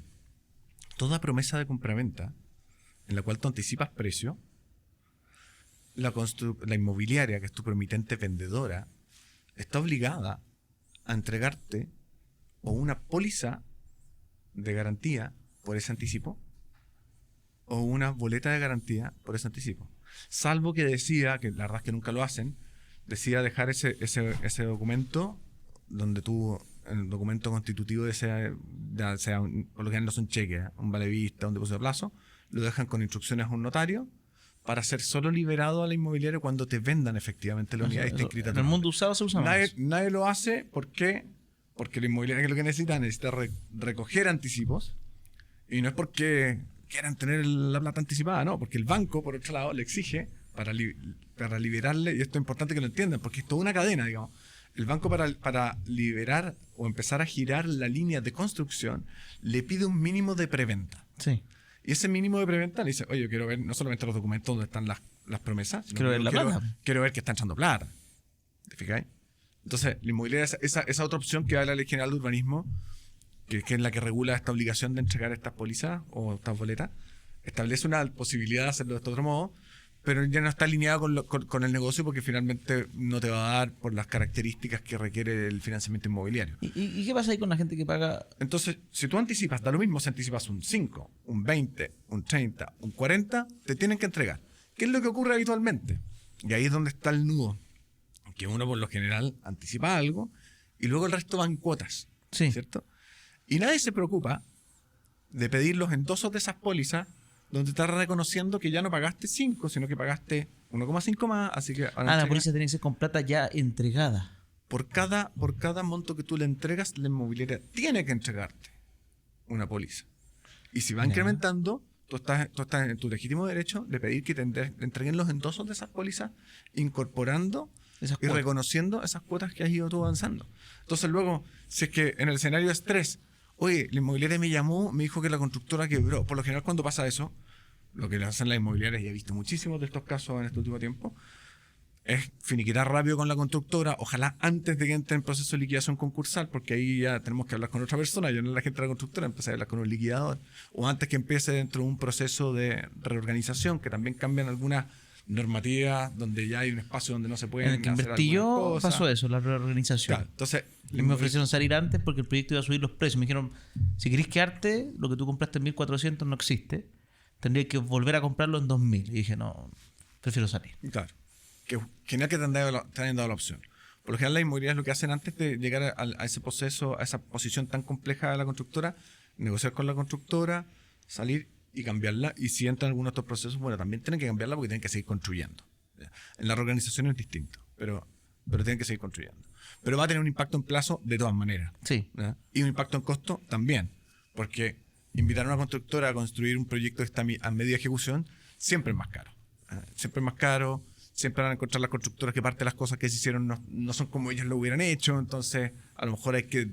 A: Toda promesa de compraventa en la cual tú anticipas precio, la inmobiliaria, que es tu promitente vendedora, está obligada a entregarte o una póliza de garantía por ese anticipo o una boleta de garantía por ese anticipo. Salvo que decida, que la verdad es que nunca lo hacen, decida dejar ese documento donde tú, el documento constitutivo de sea por lo general no son cheques, un vale vista, un depósito de plazo, lo dejan con instrucciones a un notario para ser solo liberado a la inmobiliaria cuando te vendan efectivamente la unidad y esté inscrita.
B: En el mundo usado se usa más.
A: Nadie lo hace. ¿Por qué? Porque la inmobiliaria, que es lo que necesita recoger anticipos, y no es porque quieran tener la plata anticipada, no, porque el banco, por otro lado, le exige para liberarle, y esto es importante que lo entiendan, porque es toda una cadena, digamos. El banco para liberar o empezar a girar la línea de construcción le pide un mínimo de preventa.
B: Sí.
A: Y ese mínimo de preventa le dice, oye, yo quiero ver no solamente los documentos donde están las promesas, sino
B: quiero ver la plata.
A: Quiero ver que está entrando plata. ¿Te fijáis? Entonces, la inmobiliaria, esa otra opción que da la Ley General de Urbanismo, que es la que regula esta obligación de entregar estas pólizas o estas boletas, establece una posibilidad de hacerlo de este otro modo, pero ya no está alineado con el negocio, porque finalmente no te va a dar por las características que requiere el financiamiento inmobiliario.
B: ¿Y qué pasa ahí con la gente que paga?
A: Entonces, si tú anticipas, da lo mismo si anticipas un 5, un 20, un 30, un 40, te tienen que entregar. ¿Qué es lo que ocurre habitualmente? Y ahí es donde está el nudo, que uno por lo general anticipa algo y luego el resto va en cuotas,
B: sí,
A: ¿cierto? Y nadie se preocupa de pedir los endosos de esas pólizas donde estás reconociendo que ya no pagaste 5, sino que pagaste 1,5 más, así que...
B: la póliza tiene que ser con plata ya entregada.
A: Por cada monto que tú le entregas, la inmobiliaria tiene que entregarte una póliza. Y si va incrementando, tú estás en tu legítimo derecho de pedir que te entreguen los endosos de esas pólizas, incorporando y reconociendo esas cuotas que has ido tú avanzando. Entonces luego, si es que en el escenario es 3, oye, la inmobiliaria me llamó, me dijo que la constructora quebró. Por lo general, cuando pasa eso, lo que le hacen las inmobiliarias, y he visto muchísimos de estos casos en este último tiempo, es finiquitar rápido con la constructora, ojalá antes de que entre en proceso de liquidación concursal, porque ahí ya tenemos que hablar con otra persona, yo no la gente de la constructora, empecé a hablar con un liquidador, o antes que empiece dentro de un proceso de reorganización, que también cambian algunas normativas donde ya hay un espacio donde no se pueden
B: En el que
A: hacer
B: invertí yo
A: algunas cosas.
B: pasó eso, la reorganización.
A: Claro, entonces,
B: Y me ofrecieron salir antes porque el proyecto iba a subir los precios. Me dijeron, si querés quedarte, lo que tú compraste en 1.400 no existe. Tendrías que volver a comprarlo en 2.000. Y dije, no, prefiero salir.
A: claro, que genial que te hayan dado la opción. Por lo general, las inmobiliarias lo que hacen antes de llegar a ese proceso, a esa posición tan compleja de la constructora, negociar con la constructora, salir y cambiarla. Y si entran algunos de estos procesos, bueno, también tienen que cambiarla porque tienen que seguir construyendo. ¿Ya? En la reorganización es distinto, pero tienen que seguir construyendo. Pero va a tener un impacto en plazo de todas maneras.
B: Sí.
A: ¿Ya? Y un impacto en costo también, porque invitar a una constructora a construir un proyecto que está a media ejecución siempre es más caro. Siempre es más caro, siempre van a encontrar las constructoras que parte de las cosas que se hicieron no son como ellos lo hubieran hecho, entonces a lo mejor hay que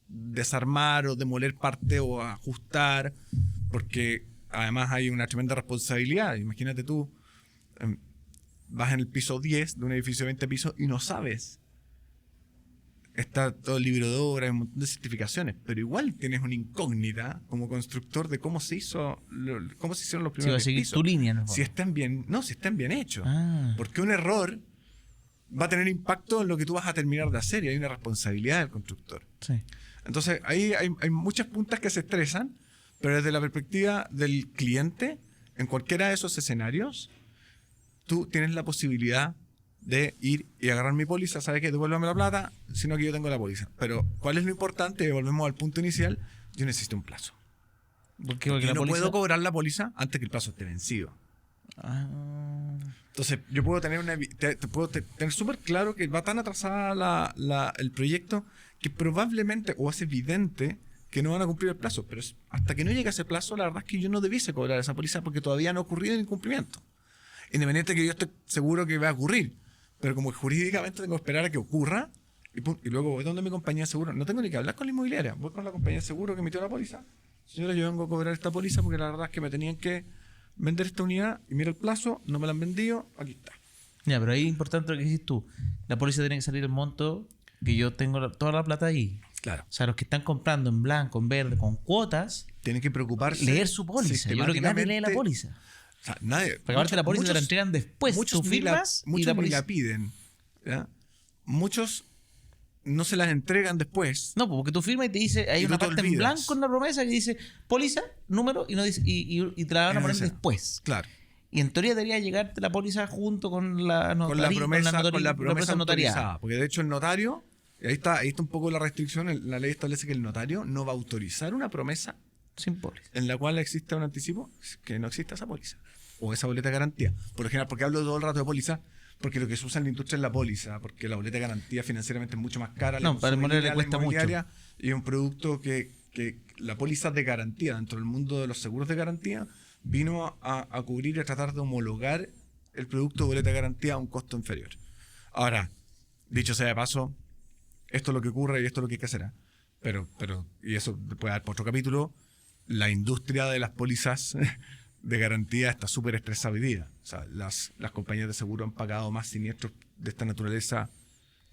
A: desarmar o demoler parte o ajustar, porque además hay una tremenda responsabilidad. Imagínate tú, vas en el piso 10 de un edificio de 20 pisos y no sabes. Está todo el libro de obra, hay un montón de certificaciones, pero igual tienes una incógnita como constructor de cómo se hicieron los
B: Si va
A: primeros
B: a seguir
A: pisos.
B: tu línea, ¿no?
A: Si están bien, si están bien hechos.
B: Ah.
A: Porque un error va a tener impacto en lo que tú vas a terminar de hacer y hay una responsabilidad del constructor.
B: Sí.
A: Entonces, ahí hay muchas puntas que se estresan, pero desde la perspectiva del cliente, en cualquiera de esos escenarios, tú tienes la posibilidad de ir y agarrar mi póliza, ¿sabes qué? Devuélvame la plata, sino que yo tengo la póliza. Pero, ¿cuál es lo importante? Volvemos al punto inicial, yo necesito un plazo.
B: ¿Por qué?
A: Porque
B: Porque la
A: no
B: póliza...
A: puedo cobrar la póliza antes que el plazo esté vencido.
B: Ah.
A: Entonces, yo puedo tener puedo tener súper claro que va tan atrasada el proyecto que probablemente, o es evidente, que no van a cumplir el plazo. Pero hasta que no llegue a ese plazo, la verdad es que yo no debiese cobrar esa póliza porque todavía no ha ocurrido el incumplimiento. Independiente que yo esté seguro que va a ocurrir. Pero como jurídicamente tengo que esperar a que ocurra y luego voy donde mi compañía de seguro. No tengo ni que hablar con la inmobiliaria. Voy con la compañía de seguro que emitió la póliza. Señora, yo vengo a cobrar esta póliza porque la verdad es que me tenían que vender esta unidad y mira el plazo, no me la han vendido, aquí está.
B: Ya, pero ahí es importante lo que dices tú. La póliza tiene que salir el monto que yo tengo toda la plata ahí.
A: Claro.
B: O sea, los que están comprando en blanco, en verde, con cuotas,
A: Tienen que preocuparse.
B: leer su póliza. Yo creo que nadie lee la póliza.
A: O sea, nadie.
B: Porque aparte la póliza te la entregan después.
A: Muchos
B: Tú firmas y
A: muchos
B: la
A: ni
B: póliza...
A: la piden. ¿Ya? Muchos no se las entregan después.
B: No, porque tú firmas y te dice, hay
A: Y
B: una
A: tú te
B: parte en
A: olvidas.
B: blanco en la promesa que dice póliza, número, y no dice, y te la van a poner después.
A: Claro.
B: Y en teoría debería llegarte la póliza junto con la
A: Con la promesa
B: notariada.
A: autorizada. Porque de hecho el notario, ahí está un poco la restricción, la ley establece que el notario no va a autorizar una promesa
B: Sin póliza.
A: en la cual exista un anticipo que no exista esa póliza o esa boleta de garantía. Por lo general, porque hablo todo el rato de póliza, porque lo que se usa en la industria es la póliza, porque la boleta de garantía financieramente es mucho más cara.
B: No, para el inmobiliario le cuesta mucho.
A: Y es un producto que la póliza de garantía dentro del mundo de los seguros de garantía vino a cubrir y a tratar de homologar el producto de boleta de garantía a un costo inferior. Ahora, dicho sea de paso, esto es lo que ocurre y esto es lo que hay que hacer. Pero, y eso puede dar por otro capítulo, la industria de las pólizas de garantía está súper estresada hoy día. O sea, las compañías de seguro han pagado más siniestros de esta naturaleza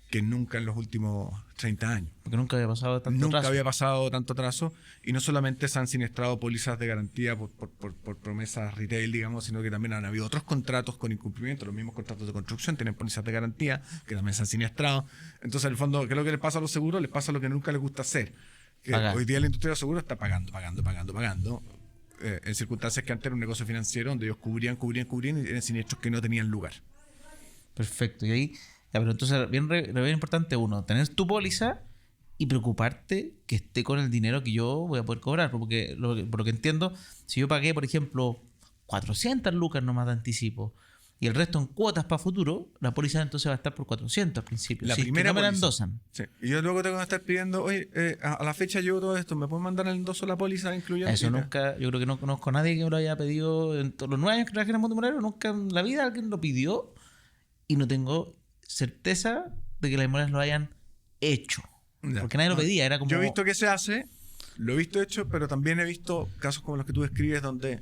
A: que nunca en los últimos 30 años.
B: Porque nunca había pasado tanto
A: Nunca
B: atraso.
A: había pasado tanto atraso y no solamente se han siniestrado pólizas de garantía por promesas retail, digamos, sino que también han habido otros contratos con incumplimiento. Los mismos contratos de construcción tienen pólizas de garantía que también se han siniestrado. Entonces, en el fondo, ¿qué es lo que les pasa a los seguros? Les pasa lo que nunca les gusta hacer. Que
B: Pagar.
A: hoy día la industria de los seguros está pagando. En circunstancias que antes era un negocio financiero donde ellos cubrían y eran siniestros que no tenían lugar.
B: Perfecto. Y ahí, ya, pero entonces, bien importante, uno, tener tu póliza y preocuparte que esté con el dinero que yo voy a poder cobrar. Porque por lo que entiendo, si yo pagué, por ejemplo, 400 lucas nomás de anticipo y el resto en cuotas para futuro, la póliza entonces va a estar por 400 al principio.
A: La
B: si
A: primera
B: es que no me la
A: póliza.
B: endosan.
A: Sí. Y yo luego tengo que estar pidiendo, oye, a la fecha llevo todo esto, ¿me pueden mandar el endoso de la póliza incluyendo?
B: Eso nunca, yo creo que no conozco a nadie que me lo haya pedido en todos los 9 años que trabajé en el mundo inmobiliario, nunca en la vida alguien lo pidió y no tengo certeza de que las inmobiliarias lo hayan hecho.
A: Ya.
B: Porque nadie lo pedía, era como...
A: Yo he visto que se hace, Lo he visto hecho, pero también he visto casos como los que tú describes donde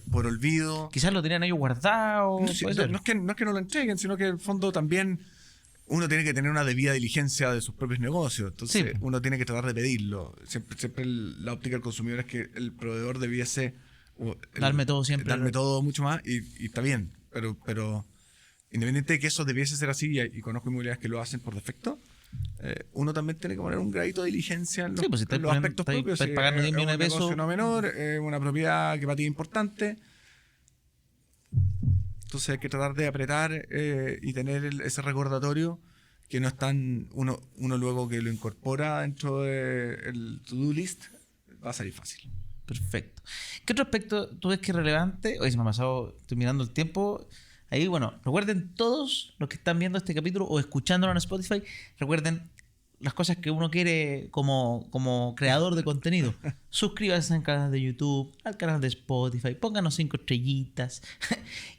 A: por olvido...
B: Quizás lo tenían ellos guardado.
A: No, sí,
B: puede ser.
A: no es que no lo entreguen, sino que en el fondo también uno tiene que tener una debida diligencia de sus propios negocios. Entonces
B: Sí.
A: uno tiene que tratar de pedirlo. Siempre la óptica del consumidor es que el proveedor debiese...
B: Darme todo siempre.
A: Darme todo mucho más y está bien. Pero independiente de que eso debiese ser así, y conozco inmobiliarias que lo hacen por defecto, uno también tiene que poner un gradito de diligencia en los,
B: Sí, pues si estáis
A: en los aspectos propios.
B: estáis pagando 10 millones de
A: Es un
B: pesos.
A: negocio no menor, una propiedad que para ti es importante. Entonces hay que tratar de apretar y tener ese recordatorio que no es tan... Uno luego que lo incorpora dentro del to-do list, va a salir fácil.
B: Perfecto. ¿Qué otro aspecto tú ves que es relevante? Hoy se me ha pasado, estoy mirando el tiempo. Ahí, bueno, recuerden todos los que están viendo este capítulo o escuchándolo en Spotify, recuerden las cosas que uno quiere como creador de contenido. Suscríbanse al canal de YouTube, al canal de Spotify, pónganos 5 estrellitas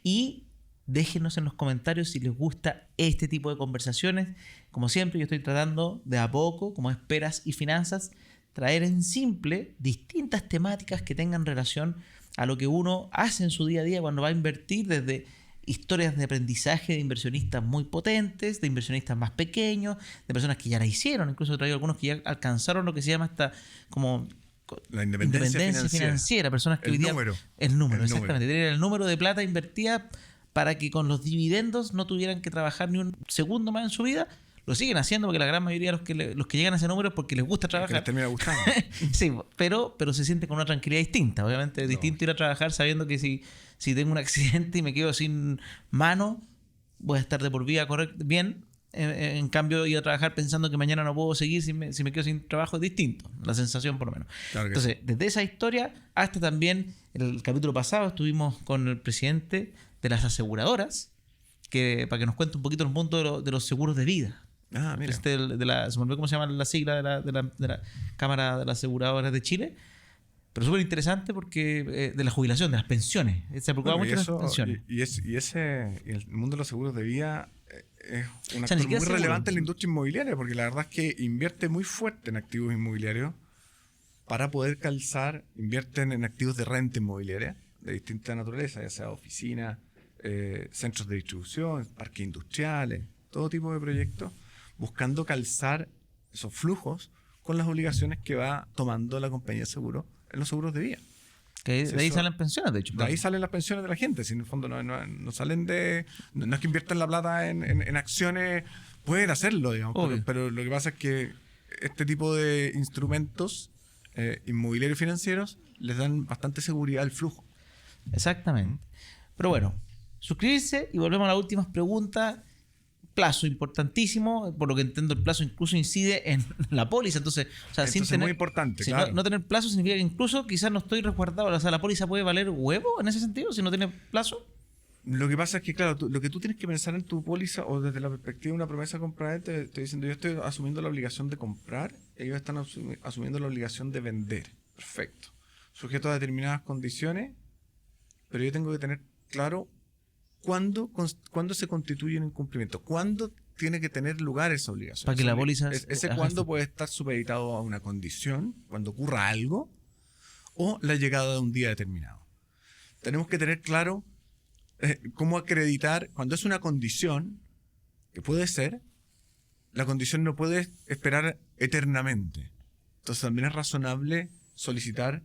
B: y déjenos en los comentarios si les gusta este tipo de conversaciones. Como siempre, yo estoy tratando de a poco, como Esperas y Finanzas, traer en simple distintas temáticas que tengan relación a lo que uno hace en su día a día cuando va a invertir, desde historias de aprendizaje de inversionistas muy potentes, de inversionistas más pequeños, de personas que ya la hicieron. Incluso he traído algunos que ya alcanzaron lo que se llama esta como
A: La independencia
B: financiera. Personas que
A: El
B: hoy día...
A: número.
B: El número,
A: El
B: exactamente.
A: número.
B: Tener el número de plata invertida para que con los dividendos no tuvieran que trabajar ni un segundo más en su vida. Lo siguen haciendo porque la gran mayoría de los que llegan a ese número es porque les gusta
A: Que les
B: trabajar.
A: termina gustando.
B: Sí, pero se siente con una tranquilidad distinta. Obviamente es distinto ir a trabajar sabiendo que si tengo un accidente y me quedo sin mano, voy a estar de por vida bien. En cambio, ir a trabajar pensando que mañana no puedo seguir si me quedo sin trabajo es distinto. La sensación, por lo menos.
A: Claro que
B: Entonces, desde esa historia hasta también, en el capítulo pasado estuvimos con el presidente de las aseguradoras, para que nos cuente un poquito el mundo de los seguros de vida.
A: Ah, mira.
B: Se me olvidó cómo se llama la sigla de la Cámara de las Aseguradoras de Chile, pero súper interesante porque de la jubilación, de las pensiones. Se preocupa
A: Bueno,
B: mucho de las pensiones.
A: Y el mundo de los seguros de vida es un
B: O sea, ni
A: actor
B: siquiera
A: muy
B: seguro.
A: relevante en la industria inmobiliaria, porque la verdad es que invierte muy fuerte en activos inmobiliarios para poder calzar, invierten en activos de renta inmobiliaria de distinta naturaleza, ya sea oficinas, centros de distribución, parques industriales, todo tipo de proyectos, buscando calzar esos flujos con las obligaciones que va tomando la compañía de seguro en los seguros de vida.
B: Que
A: Sí,
B: de ahí
A: eso-
B: salen pensiones, de hecho.
A: De ahí salen las pensiones de la gente, si en el fondo no salen de... No es que inviertan la plata en acciones, pueden hacerlo, digamos,
B: Obvio.
A: pero lo que pasa es que este tipo de instrumentos inmobiliarios y financieros les dan bastante seguridad al flujo.
B: Exactamente. Pero bueno, suscribirse y volvemos a las últimas preguntas. Plazo importantísimo, por lo que entiendo el plazo incluso incide en la póliza, entonces, o sea, sin
A: Entonces,
B: tener,
A: muy importante,
B: si
A: claro.
B: no tener plazo significa que incluso quizás no estoy resguardado, o sea, la póliza puede valer huevo en ese sentido si no tiene plazo.
A: Lo que pasa es que, claro, lo que tú tienes que pensar en tu póliza o desde la perspectiva de una promesa comprador, te estoy diciendo, yo estoy asumiendo la obligación de comprar, ellos están asumiendo la obligación de vender. Perfecto. Sujeto a determinadas condiciones, pero yo tengo que tener claro cuándo se constituye un incumplimiento, cuándo tiene que tener lugar esa obligación.
B: Para que la póliza
A: Ese
B: haga
A: cuándo
B: efecto.
A: puede estar supeditado a una condición, cuando ocurra algo, o la llegada de un día determinado. Tenemos que tener claro cómo acreditar, cuando es una condición, que puede ser, la condición no puede esperar eternamente. Entonces también es razonable solicitar,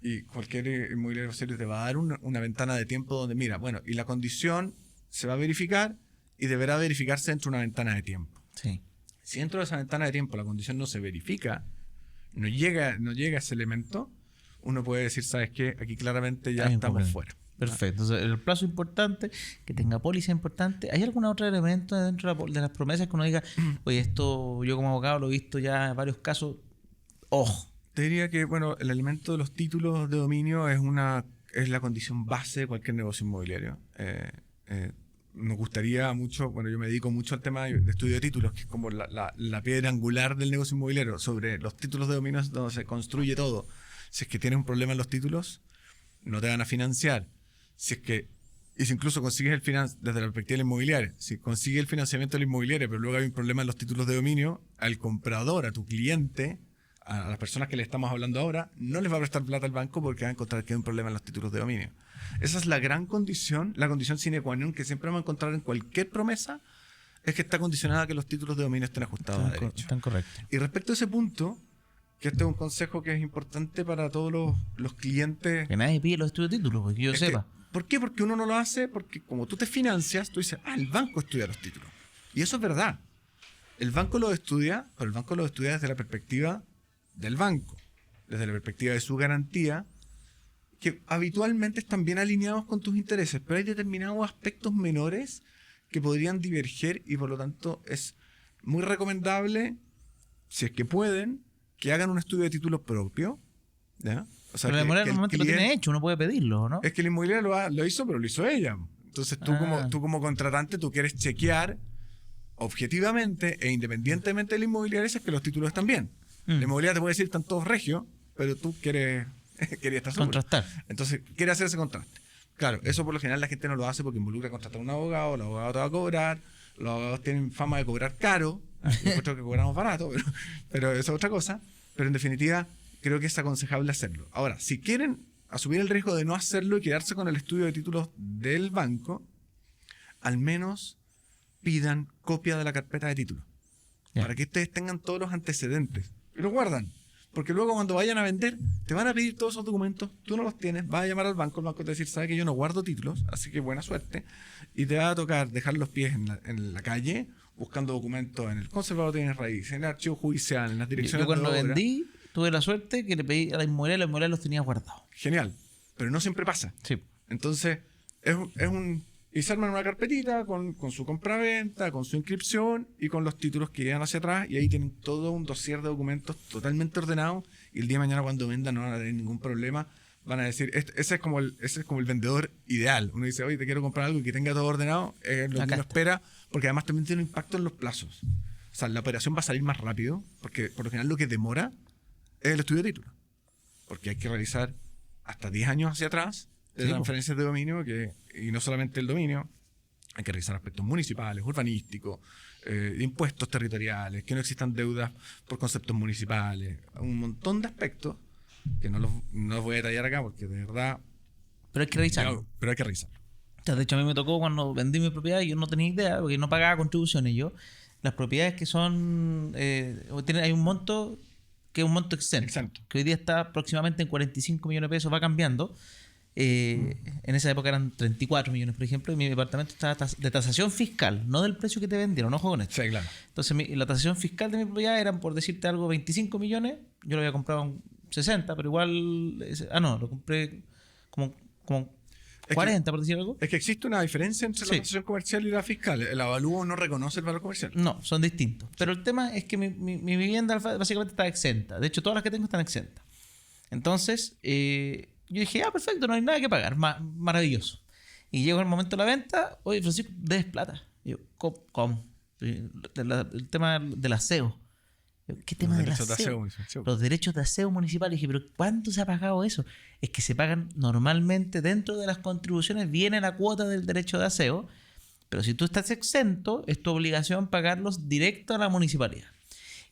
A: y cualquier inmobiliario serio te va a dar una ventana de tiempo donde, mira, bueno, y la condición se va a verificar y deberá verificarse dentro de una ventana de tiempo.
B: Sí.
A: Si dentro de esa ventana de tiempo la condición no se verifica, no llega ese elemento, uno puede decir, ¿sabes qué? Aquí claramente ya
B: Hay un
A: estamos
B: problema.
A: fuera.
B: Perfecto. Entonces, el plazo importante, que tenga póliza importante. ¿Hay algún otro elemento dentro de las promesas que uno diga, oye, esto yo como abogado lo he visto ya en varios casos? Ojo.
A: Te diría que, bueno, el elemento de los títulos de dominio es la condición base de cualquier negocio inmobiliario. Nos gustaría mucho, bueno, yo me dedico mucho al tema de estudio de títulos, que es como la piedra angular del negocio inmobiliario. Sobre los títulos de dominio es donde se construye todo. Si es que tienes un problema en los títulos, no te van a financiar. Si incluso consigues desde la perspectiva del inmobiliario, si consigues el financiamiento del inmobiliario, pero luego hay un problema en los títulos de dominio, al comprador, a tu cliente, a las personas que le estamos hablando ahora, no les va a prestar plata al banco porque va a encontrar que hay un problema en los títulos de dominio. Esa es la gran condición, la condición sine qua non que siempre vamos a encontrar en cualquier promesa, es que está condicionada a que los títulos de dominio estén ajustados a derecho.
B: Están correctos.
A: Y respecto a ese punto, que este es un consejo que es importante para todos los clientes.
B: Que nadie pide los estudios de títulos, porque yo sepa.
A: ¿Por qué? Porque uno no lo hace, porque como tú te financias, tú dices, el banco estudia los títulos. Y eso es verdad. El banco lo estudia, pero el banco lo estudia desde la perspectiva del banco, desde la perspectiva de su garantía, que habitualmente están bien alineados con tus intereses, pero hay determinados aspectos menores que podrían diverger y por lo tanto es muy recomendable, si es que pueden, que hagan un estudio de títulos propio. ¿Ya? O sea,
B: pero la inmobiliaria normalmente lo tiene hecho, uno puede pedirlo, ¿no?
A: Es que la inmobiliaria lo hizo, pero lo hizo ella. Entonces tú como contratante, tú quieres chequear objetivamente e independientemente de la inmobiliaria si es que los títulos están bien. La inmobiliaria te puede decir están todos regios, pero tú quieres estar seguro.
B: Contrastar.
A: Entonces quiere hacer ese contraste. Claro, eso por lo general la gente no lo hace porque involucra contratar a un abogado, el abogado te va a cobrar, los abogados tienen fama de cobrar caro, nosotros que cobramos barato, pero eso es otra cosa. Pero en definitiva, creo que es aconsejable hacerlo. Ahora, si quieren asumir el riesgo de no hacerlo y quedarse con el estudio de títulos del banco, al menos pidan copia de la carpeta de títulos. Para que ustedes tengan todos los antecedentes. Y los guardan. Porque luego cuando vayan a vender, te van a pedir todos esos documentos, tú no los tienes, vas a llamar al banco, el banco te va a decir, sabe que yo no guardo títulos, así que buena suerte. Y te va a tocar dejar los pies en la calle, buscando documentos en el conservador de bienes raíces, en el archivo judicial, en las direcciones
B: yo cuando
A: de obra.
B: vendí, tuve la suerte que le pedí a la inmobiliaria los tenía guardados.
A: Genial, pero no siempre pasa.
B: Sí.
A: Entonces, y se arman una carpetita con su compraventa, con su inscripción y con los títulos que llegan hacia atrás, y ahí tienen todo un dossier de documentos totalmente ordenado, y el día de mañana cuando vendan no van a tener ningún problema. Van a decir, ese es como el vendedor ideal. Uno dice, oye, te quiero comprar algo y que tenga todo ordenado, es lo que uno espera, porque además también tiene un impacto en los plazos. O sea, la operación va a salir más rápido, porque por lo general lo que demora es el estudio de título. Porque hay que realizar hasta 10 años hacia atrás de transferencias de dominio, y no solamente el dominio, hay que revisar aspectos municipales, urbanísticos, impuestos territoriales, que no existan deudas por conceptos municipales, un montón de aspectos que no los voy a detallar acá porque de verdad...
B: Pero hay que revisarlo.
A: Pero hay que revisarlo.
B: O sea, de hecho, a mí me tocó cuando vendí mi propiedad, yo no tenía idea, porque no pagaba contribuciones yo. Las propiedades que son... hay un monto que es un monto exento, que hoy día está aproximadamente en 45 millones de pesos, va cambiando. En esa época eran 34 millones, por ejemplo, y mi departamento estaba de tasación fiscal, no del precio que te vendieron, ojo con esto.
A: Sí, claro.
B: Entonces, la tasación fiscal de mi propiedad eran, por decirte algo, 25 millones. Yo lo había comprado en 60, pero igual... lo compré como 40, por decir algo.
A: Es que existe una diferencia entre la tasación comercial y la fiscal. El avalúo no reconoce el valor comercial.
B: No, son distintos. Pero el tema es que mi vivienda básicamente está exenta. De hecho, todas las que tengo están exentas. Entonces, yo dije, perfecto, no hay nada que pagar. Maravilloso. Y llegó el momento de la venta. Oye, Francisco, debes plata. Y yo, ¿cómo? El tema del aseo. ¿Qué tema del aseo? Los derechos de aseo municipal. Y dije, ¿pero cuánto se ha pagado eso? Es que se pagan normalmente dentro de las contribuciones, viene la cuota del derecho de aseo, pero si tú estás exento, es tu obligación pagarlos directo a la municipalidad.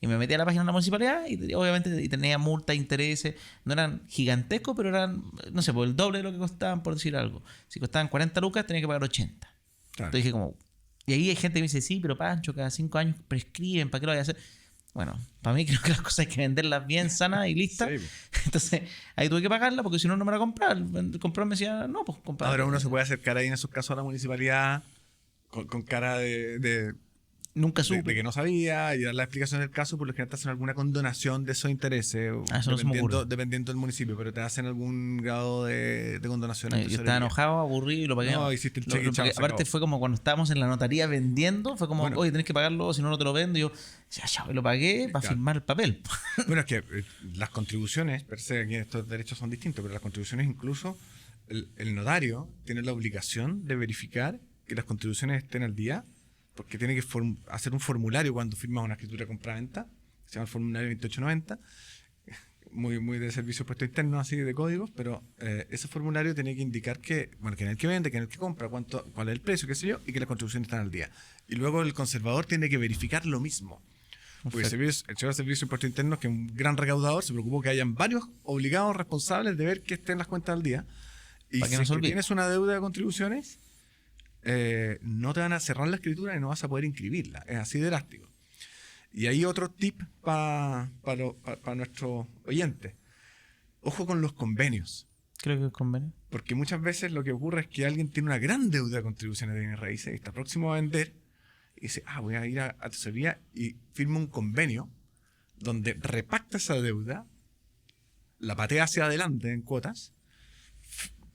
B: Y me metí a la página de la municipalidad y obviamente tenía multa, intereses, no eran gigantescos, pero eran, no sé, por el doble de lo que costaban, por decir algo. Si costaban 40 lucas, tenía que pagar 80. Claro. Entonces dije como... Y ahí hay gente que me dice, sí, pero Pancho, cada 5 años prescriben, ¿para qué lo voy a hacer? Bueno, para mí creo que las cosas hay que venderlas bien sanas y listas. Sí. Entonces, ahí tuve que pagarla porque si no, no me la compraba. El comprador me decía, no, pues comprar.
A: Ahora uno se puede acercar ahí en esos casos a la municipalidad con cara de
B: nunca supe.
A: De que no sabía y dar la explicación del caso. Por lo general te hacen alguna condonación de esos intereses,
B: eso
A: dependiendo del municipio, pero te hacen algún grado de condonación.
B: Yo estaba enojado, aburrido y lo pagué.
A: No, hiciste el cheque.
B: Aparte fue como cuando estábamos en la notaría vendiendo, fue como, oye, tenés que pagarlo, si no, no te lo vendo. Y yo, ya, lo pagué para firmar el papel.
A: Bueno, es que las contribuciones, per se, aquí estos derechos son distintos, pero las contribuciones incluso, el notario tiene la obligación de verificar que las contribuciones estén al día, porque tiene que hacer un formulario cuando firmas una escritura de compraventa, se llama el formulario 2890, muy de servicio puesto interno, así de códigos, pero ese formulario tiene que indicar que en el que vende, que en el que compra, cuál es el precio, qué sé yo, y que las contribuciones están al día. Y luego el conservador tiene que verificar lo mismo. Porque el Señor de Servicio de Impuestos Internos, que es un gran recaudador, se preocupó que hayan varios obligados responsables de ver que estén las cuentas al día. Y
B: Para que
A: si
B: no se
A: es que
B: olvide.
A: tienes una deuda de contribuciones, no te van a cerrar la escritura y no vas a poder inscribirla. Es así de drástico. Y hay otro tip para nuestros oyentes. Ojo con los convenios.
B: Creo que es convenio.
A: Porque muchas veces lo que ocurre es que alguien tiene una gran deuda de contribuciones de bienes raíces y está próximo a vender y dice, voy a ir a tesorería y firma un convenio donde repacta esa deuda, la patea hacia adelante en cuotas,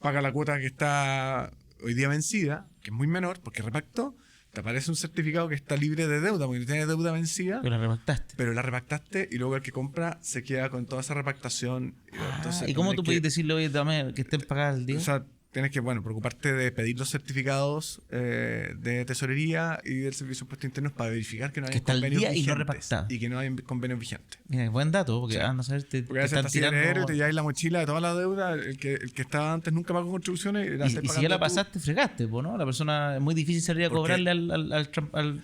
A: paga la cuota que está hoy día vencida, que es muy menor porque repactó, te aparece un certificado que está libre de deuda porque no tiene deuda vencida,
B: Pero la repactaste.
A: pero la repactaste y luego el que compra se queda con toda esa repactación. Entonces,
B: ¿Y cómo
A: tenés
B: tú
A: que-
B: puedes decirle, oye, dame que estén pagadas al día?
A: O sea, tienes que, preocuparte de pedir los certificados de tesorería y del Servicio de Impuestos Internos para verificar que no hay
B: Que está al
A: convenios
B: día y no
A: vigentes
B: repactado.
A: y que no hay convenios vigentes.
B: Mira, buen dato, porque anda a saber, te
A: Porque a veces
B: están
A: estás tirando
B: tirando.
A: y te lleváis la mochila de toda la deuda. El que estaba antes nunca pagó contribuciones. Y, la estáis
B: Y si ya la
A: pagando tú.
B: pasaste, fregaste, po, ¿no? La persona es muy difícil salir a
A: Porque-
B: cobrarle al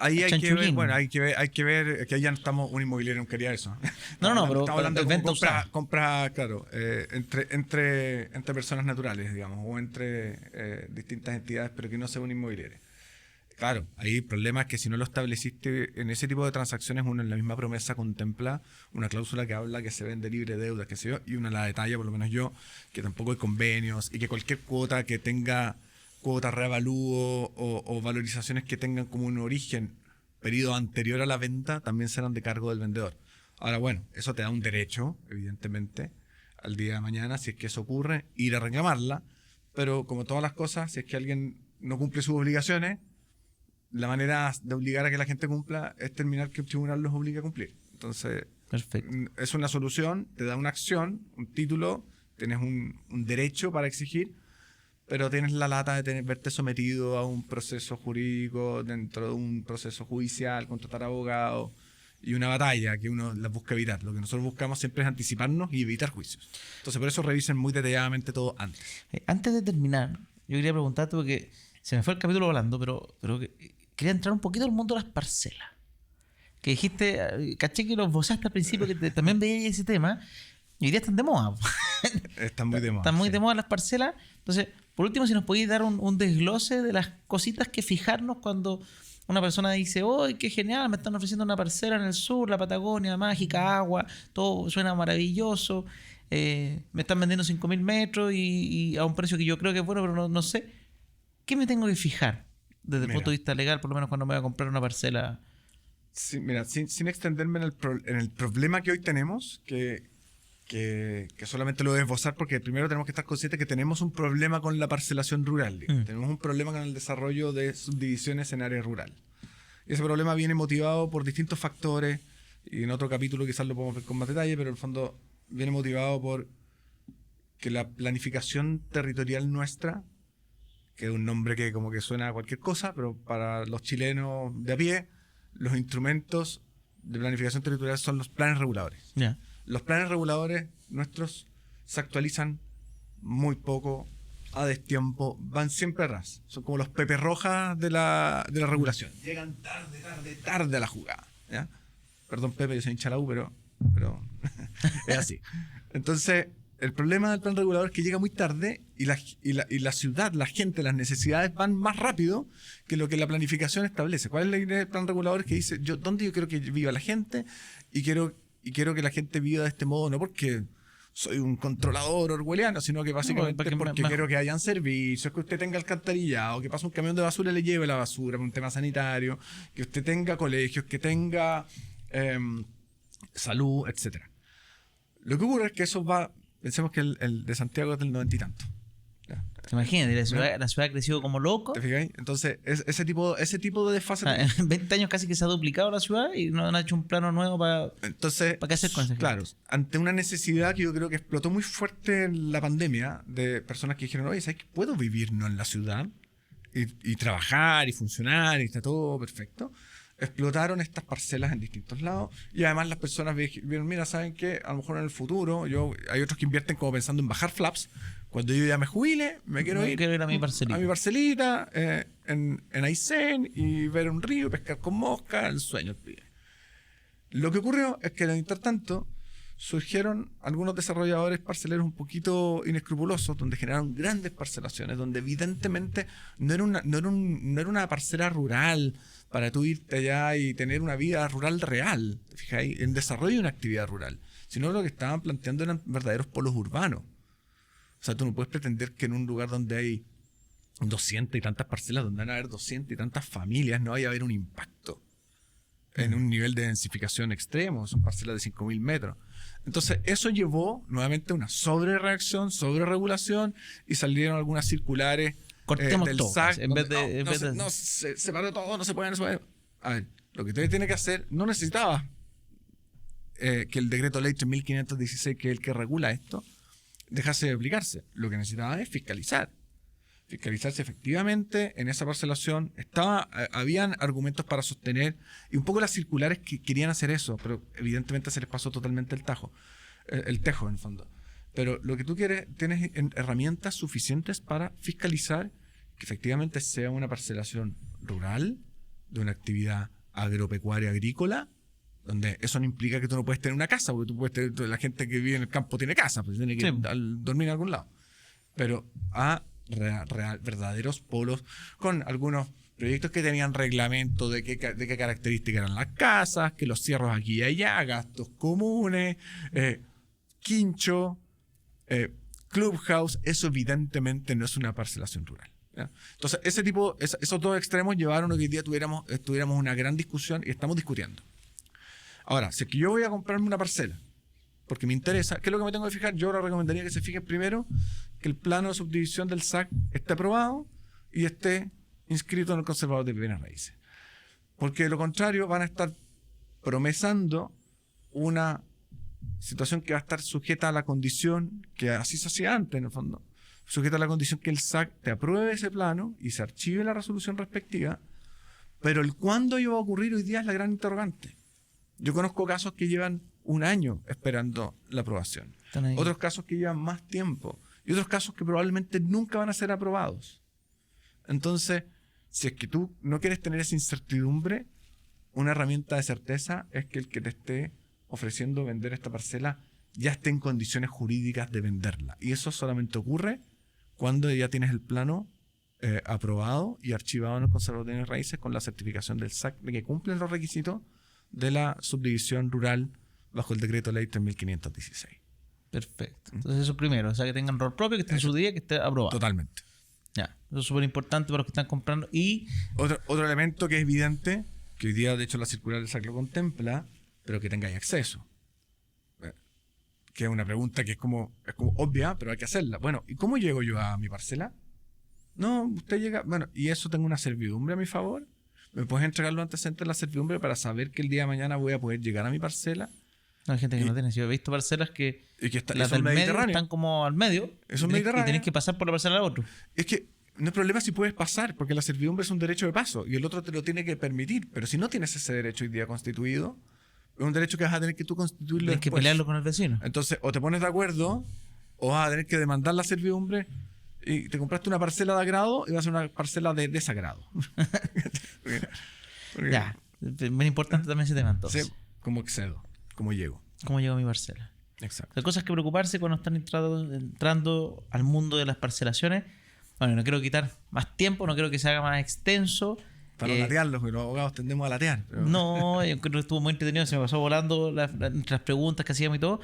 A: Ahí hay que ver,
B: chanchullín.
A: hay que ver que ahí ya no estamos, un inmobiliario no quería eso.
B: No, pero
A: estamos hablando de
B: venta
A: cómo
B: usada.
A: compra, claro, entre personas naturales, digamos, o entre distintas entidades, pero que no sea un inmobiliario. Claro, ahí el problema es que si no lo estableciste en ese tipo de transacciones, uno en la misma promesa contempla una cláusula que habla que se vende libre de deudas, qué sé yo, y una la detalla, por lo menos yo, que tampoco hay convenios y que cualquier cuota que tenga cuotas reavalúo o valorizaciones que tengan como un origen periodo anterior a la venta también serán de cargo del vendedor. Ahora, bueno, eso te da un derecho, evidentemente, al día de mañana, si es que eso ocurre, ir a reclamarla, pero como todas las cosas, si es que alguien no cumple sus obligaciones, la manera de obligar a que la gente cumpla es terminar que el tribunal los obligue a cumplir. Entonces,
B: Perfecto.
A: es una solución, te da una acción, un título, tienes un derecho para exigir, pero tienes la lata de verte sometido a un proceso jurídico, dentro de un proceso judicial, contratar abogados y una batalla que uno las busca evitar. Lo que nosotros buscamos siempre es anticiparnos y evitar juicios. Entonces, por eso revisen muy detalladamente todo antes.
B: Antes de terminar, yo quería preguntarte, porque se me fue el capítulo volando, pero quería entrar un poquito al mundo de las parcelas. Que dijiste, caché que lo esbozaste al principio, que también veía ese tema, y hoy día están de moda.
A: Están muy de moda.
B: Están muy
A: sí.
B: de moda las parcelas. Entonces, por último, si nos podéis dar un desglose de las cositas que fijarnos cuando una persona dice, ¡oh, qué genial! Me están ofreciendo una parcela en el sur, la Patagonia, mágica, agua, todo suena maravilloso. Me están vendiendo 5.000 metros y a un precio que yo creo que es bueno, pero no sé. ¿Qué me tengo que fijar desde el
A: Mira.
B: punto de vista legal, por lo menos cuando me voy a comprar una parcela?
A: Sí, mira, sin extenderme en el problema que hoy tenemos, que solamente lo voy a esbozar porque primero tenemos que estar conscientes que tenemos un problema con la parcelación rural. Tenemos un problema con el desarrollo de subdivisiones en área rural. Y ese problema viene motivado por distintos factores, y en otro capítulo quizás lo podemos ver con más detalle, pero en el fondo viene motivado por que la planificación territorial nuestra, que es un nombre que como que suena a cualquier cosa, pero para los chilenos de a pie, los instrumentos de planificación territorial son los planes reguladores.
B: Ya.
A: Los planes reguladores nuestros se actualizan muy poco, a destiempo, van siempre a ras. Son como los Pepe Rojas de la regulación. Llegan tarde a la jugada. ¿Ya? Perdón, Pepe, yo soy hincha de la U, pero es así. Entonces, el problema del plan regulador es que llega muy tarde y la ciudad, la gente, las necesidades van más rápido que lo que la planificación establece. ¿Cuál es la idea del plan regulador? Que dice, ¿dónde yo quiero que viva la gente? Y quiero que la gente viva de este modo, no porque soy un controlador orwelliano, sino que básicamente porque quiero que hayan servicios, que usted tenga alcantarillado, que pase un camión de basura y le lleve la basura por un tema sanitario, que usted tenga colegios, que tenga salud, etcétera. Lo que ocurre es que eso va, pensemos que el de Santiago es del 90 y tanto. ¿Ya?
B: Imagínate, la ciudad ha crecido como loco.
A: ¿Te fijáis? Entonces, ese tipo de desfase.
B: En 20 años casi que se ha duplicado la ciudad y no han hecho un plano nuevo para...
A: Entonces,
B: ¿Para qué hacer con ese
A: claro, ante una necesidad que yo creo que explotó muy fuerte en la pandemia, de personas que dijeron, oye, ¿sabes que puedo vivir no en la ciudad? Y trabajar y funcionar y está todo perfecto. Explotaron estas parcelas en distintos lados y además las personas vieron, mira, ¿saben qué? A lo mejor en el futuro, hay otros que invierten como pensando en bajar flaps. Cuando yo ya me jubile, me quiero ir
B: a mi parcelita.
A: A mi parcelita en Aysén y ver un río, pescar con mosca, el sueño. Lo que ocurrió es que en el intertanto surgieron algunos desarrolladores parceleros un poquito inescrupulosos, donde generaron grandes parcelaciones, donde evidentemente no era una parcela rural para tú irte allá y tener una vida rural real, fijáis, en desarrollo de una actividad rural, sino lo que estaban planteando eran verdaderos polos urbanos. O sea, tú no puedes pretender que en un lugar donde hay 200 y tantas parcelas, donde van a haber 200 y tantas familias, no vaya a haber un impacto en un nivel de densificación extremo. Son parcelas de 5.000 metros. Entonces, eso llevó nuevamente a una sobrereacción, sobreregulación, y salieron algunas circulares
B: Cortemos
A: del
B: todo,
A: SAC.
B: Se
A: paró todo, no se puede. A ver, lo que usted tiene que hacer, no necesitaba que el decreto ley 3.516, que es el que regula esto, dejase de aplicarse. Lo que necesitaba es fiscalizar si efectivamente en esa parcelación habían argumentos para sostener, y un poco las circulares que querían hacer eso, pero evidentemente se les pasó totalmente el tejo en el fondo. Pero lo que tú quieres, tienes herramientas suficientes para fiscalizar que efectivamente sea una parcelación rural, de una actividad agropecuaria agrícola, donde eso no implica que tú no puedes tener una casa, porque tú puedes tener, la gente que vive en el campo tiene casa, pues tiene que dormir en algún lado. Pero verdaderos polos, con algunos proyectos que tenían reglamento de qué características eran las casas, que los cierros aquí y allá, gastos comunes, quincho, clubhouse. Eso evidentemente no es una parcelación rural, ¿ya? Entonces esos dos extremos llevaron a que hoy día tuviéramos una gran discusión, y estamos discutiendo. Ahora, si es que yo voy a comprarme una parcela porque me interesa, ¿qué es lo que me tengo que fijar? Yo ahora recomendaría que se fijen primero que el plano de subdivisión del SAC esté aprobado y esté inscrito en el conservador de bienes raíces. Porque de lo contrario van a estar promesando una situación que va a estar sujeta a la condición, que así se hacía antes en el fondo, sujeta a la condición que el SAC te apruebe ese plano y se archive la resolución respectiva, pero el cuándo ello va a ocurrir hoy día es la gran interrogante. Yo conozco casos que llevan un año esperando la aprobación, otros casos que llevan más tiempo, y otros casos que probablemente nunca van a ser aprobados. Entonces, si es que tú no quieres tener esa incertidumbre, una herramienta de certeza es que el que te esté ofreciendo vender esta parcela ya esté en condiciones jurídicas de venderla. Y eso solamente ocurre cuando ya tienes el plano aprobado y archivado en el conservador de bienes raíces con la certificación del SAC de que cumplen los requisitos de la subdivisión rural bajo el decreto ley 3.516.
B: Perfecto. Entonces eso primero, o sea, que tengan rol propio, que esté en su día, que esté aprobado.
A: Totalmente.
B: Ya, eso es súper importante para los que están comprando. Y
A: otro elemento que es evidente, que hoy día de hecho la circular del SAC lo contempla, pero que tengáis acceso. Que es una pregunta que es como obvia, pero hay que hacerla. Bueno, ¿y cómo llego yo a mi parcela? No, usted llega, bueno, y eso tengo una servidumbre a mi favor. ¿Me puedes entregar los antecedentes de la servidumbre para saber que el día de mañana voy a poder llegar a mi parcela?
B: No, hay gente que no tiene. Yo he visto parcelas que
A: las del medio
B: están como al medio. Y tenés que pasar por la parcela al otro.
A: Es que no hay problema si puedes pasar, porque la servidumbre es un derecho de paso y el otro te lo tiene que permitir. Pero si no tienes ese derecho hoy día constituido, es un derecho que vas a tener que tú constituirlo.
B: Tienes que pelearlo con el vecino.
A: Entonces, o te pones de acuerdo, o vas a tener que demandar la servidumbre, y te compraste una parcela de agrado y vas a ser una parcela de desagrado.
B: Ya, muy importante también ese tema entonces.
A: Sí, ¿cómo accedo? ¿Cómo llego?
B: ¿Cómo llego a mi parcela?
A: Exacto.
B: Hay cosas que preocuparse cuando están entrando al mundo de las parcelaciones. Bueno, no quiero quitar más tiempo, no quiero que se haga más extenso.
A: Para latearlos, porque los abogados tendemos a latear. Pero...
B: No, yo creo que estuvo muy entretenido, se me pasó volando las preguntas que hacíamos y todo.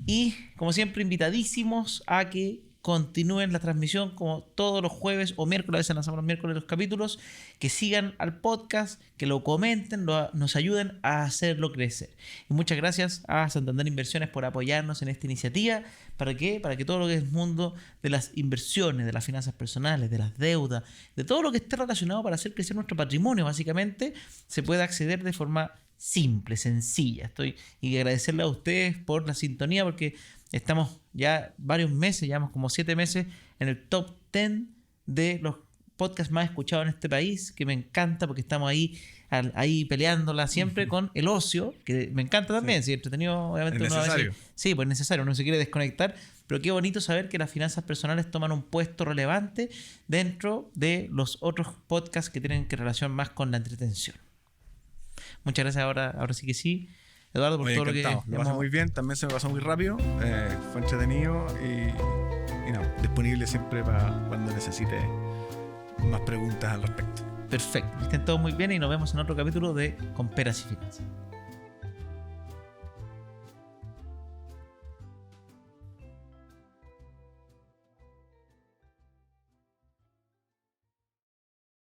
B: Y, como siempre, invitadísimos a que continúen la transmisión como todos los jueves o miércoles, a veces lanzamos los miércoles los capítulos, que sigan al podcast, que lo comenten, nos ayuden a hacerlo crecer. Y muchas gracias a Santander Inversiones por apoyarnos en esta iniciativa. ¿Para qué? Para que todo lo que es el mundo de las inversiones, de las finanzas personales, de las deudas, de todo lo que esté relacionado para hacer crecer nuestro patrimonio, básicamente, se pueda acceder de forma simple, sencilla. Y agradecerle a ustedes por la sintonía, porque estamos ya varios meses, llevamos como 7 meses en el top 10 de los podcasts más escuchados en este país, que me encanta porque estamos ahí peleándola siempre con el ocio, que me encanta también, sí, entretenido, obviamente.
A: Es necesario.
B: Sí, pues es necesario, uno se quiere desconectar, pero qué bonito saber que las finanzas personales toman un puesto relevante dentro de los otros podcasts que tienen que relación más con la entretención. Muchas gracias, ahora sí que sí. Eduardo, por
A: Oye,
B: todo
A: encantado.
B: lo que
A: Lo pasé muy bien, también se me pasó muy rápido, fue entretenido y nada, disponible siempre para cuando necesite más preguntas al respecto.
B: Perfecto. Estén todos muy bien y nos vemos en otro capítulo de Con Peras y Finanzas.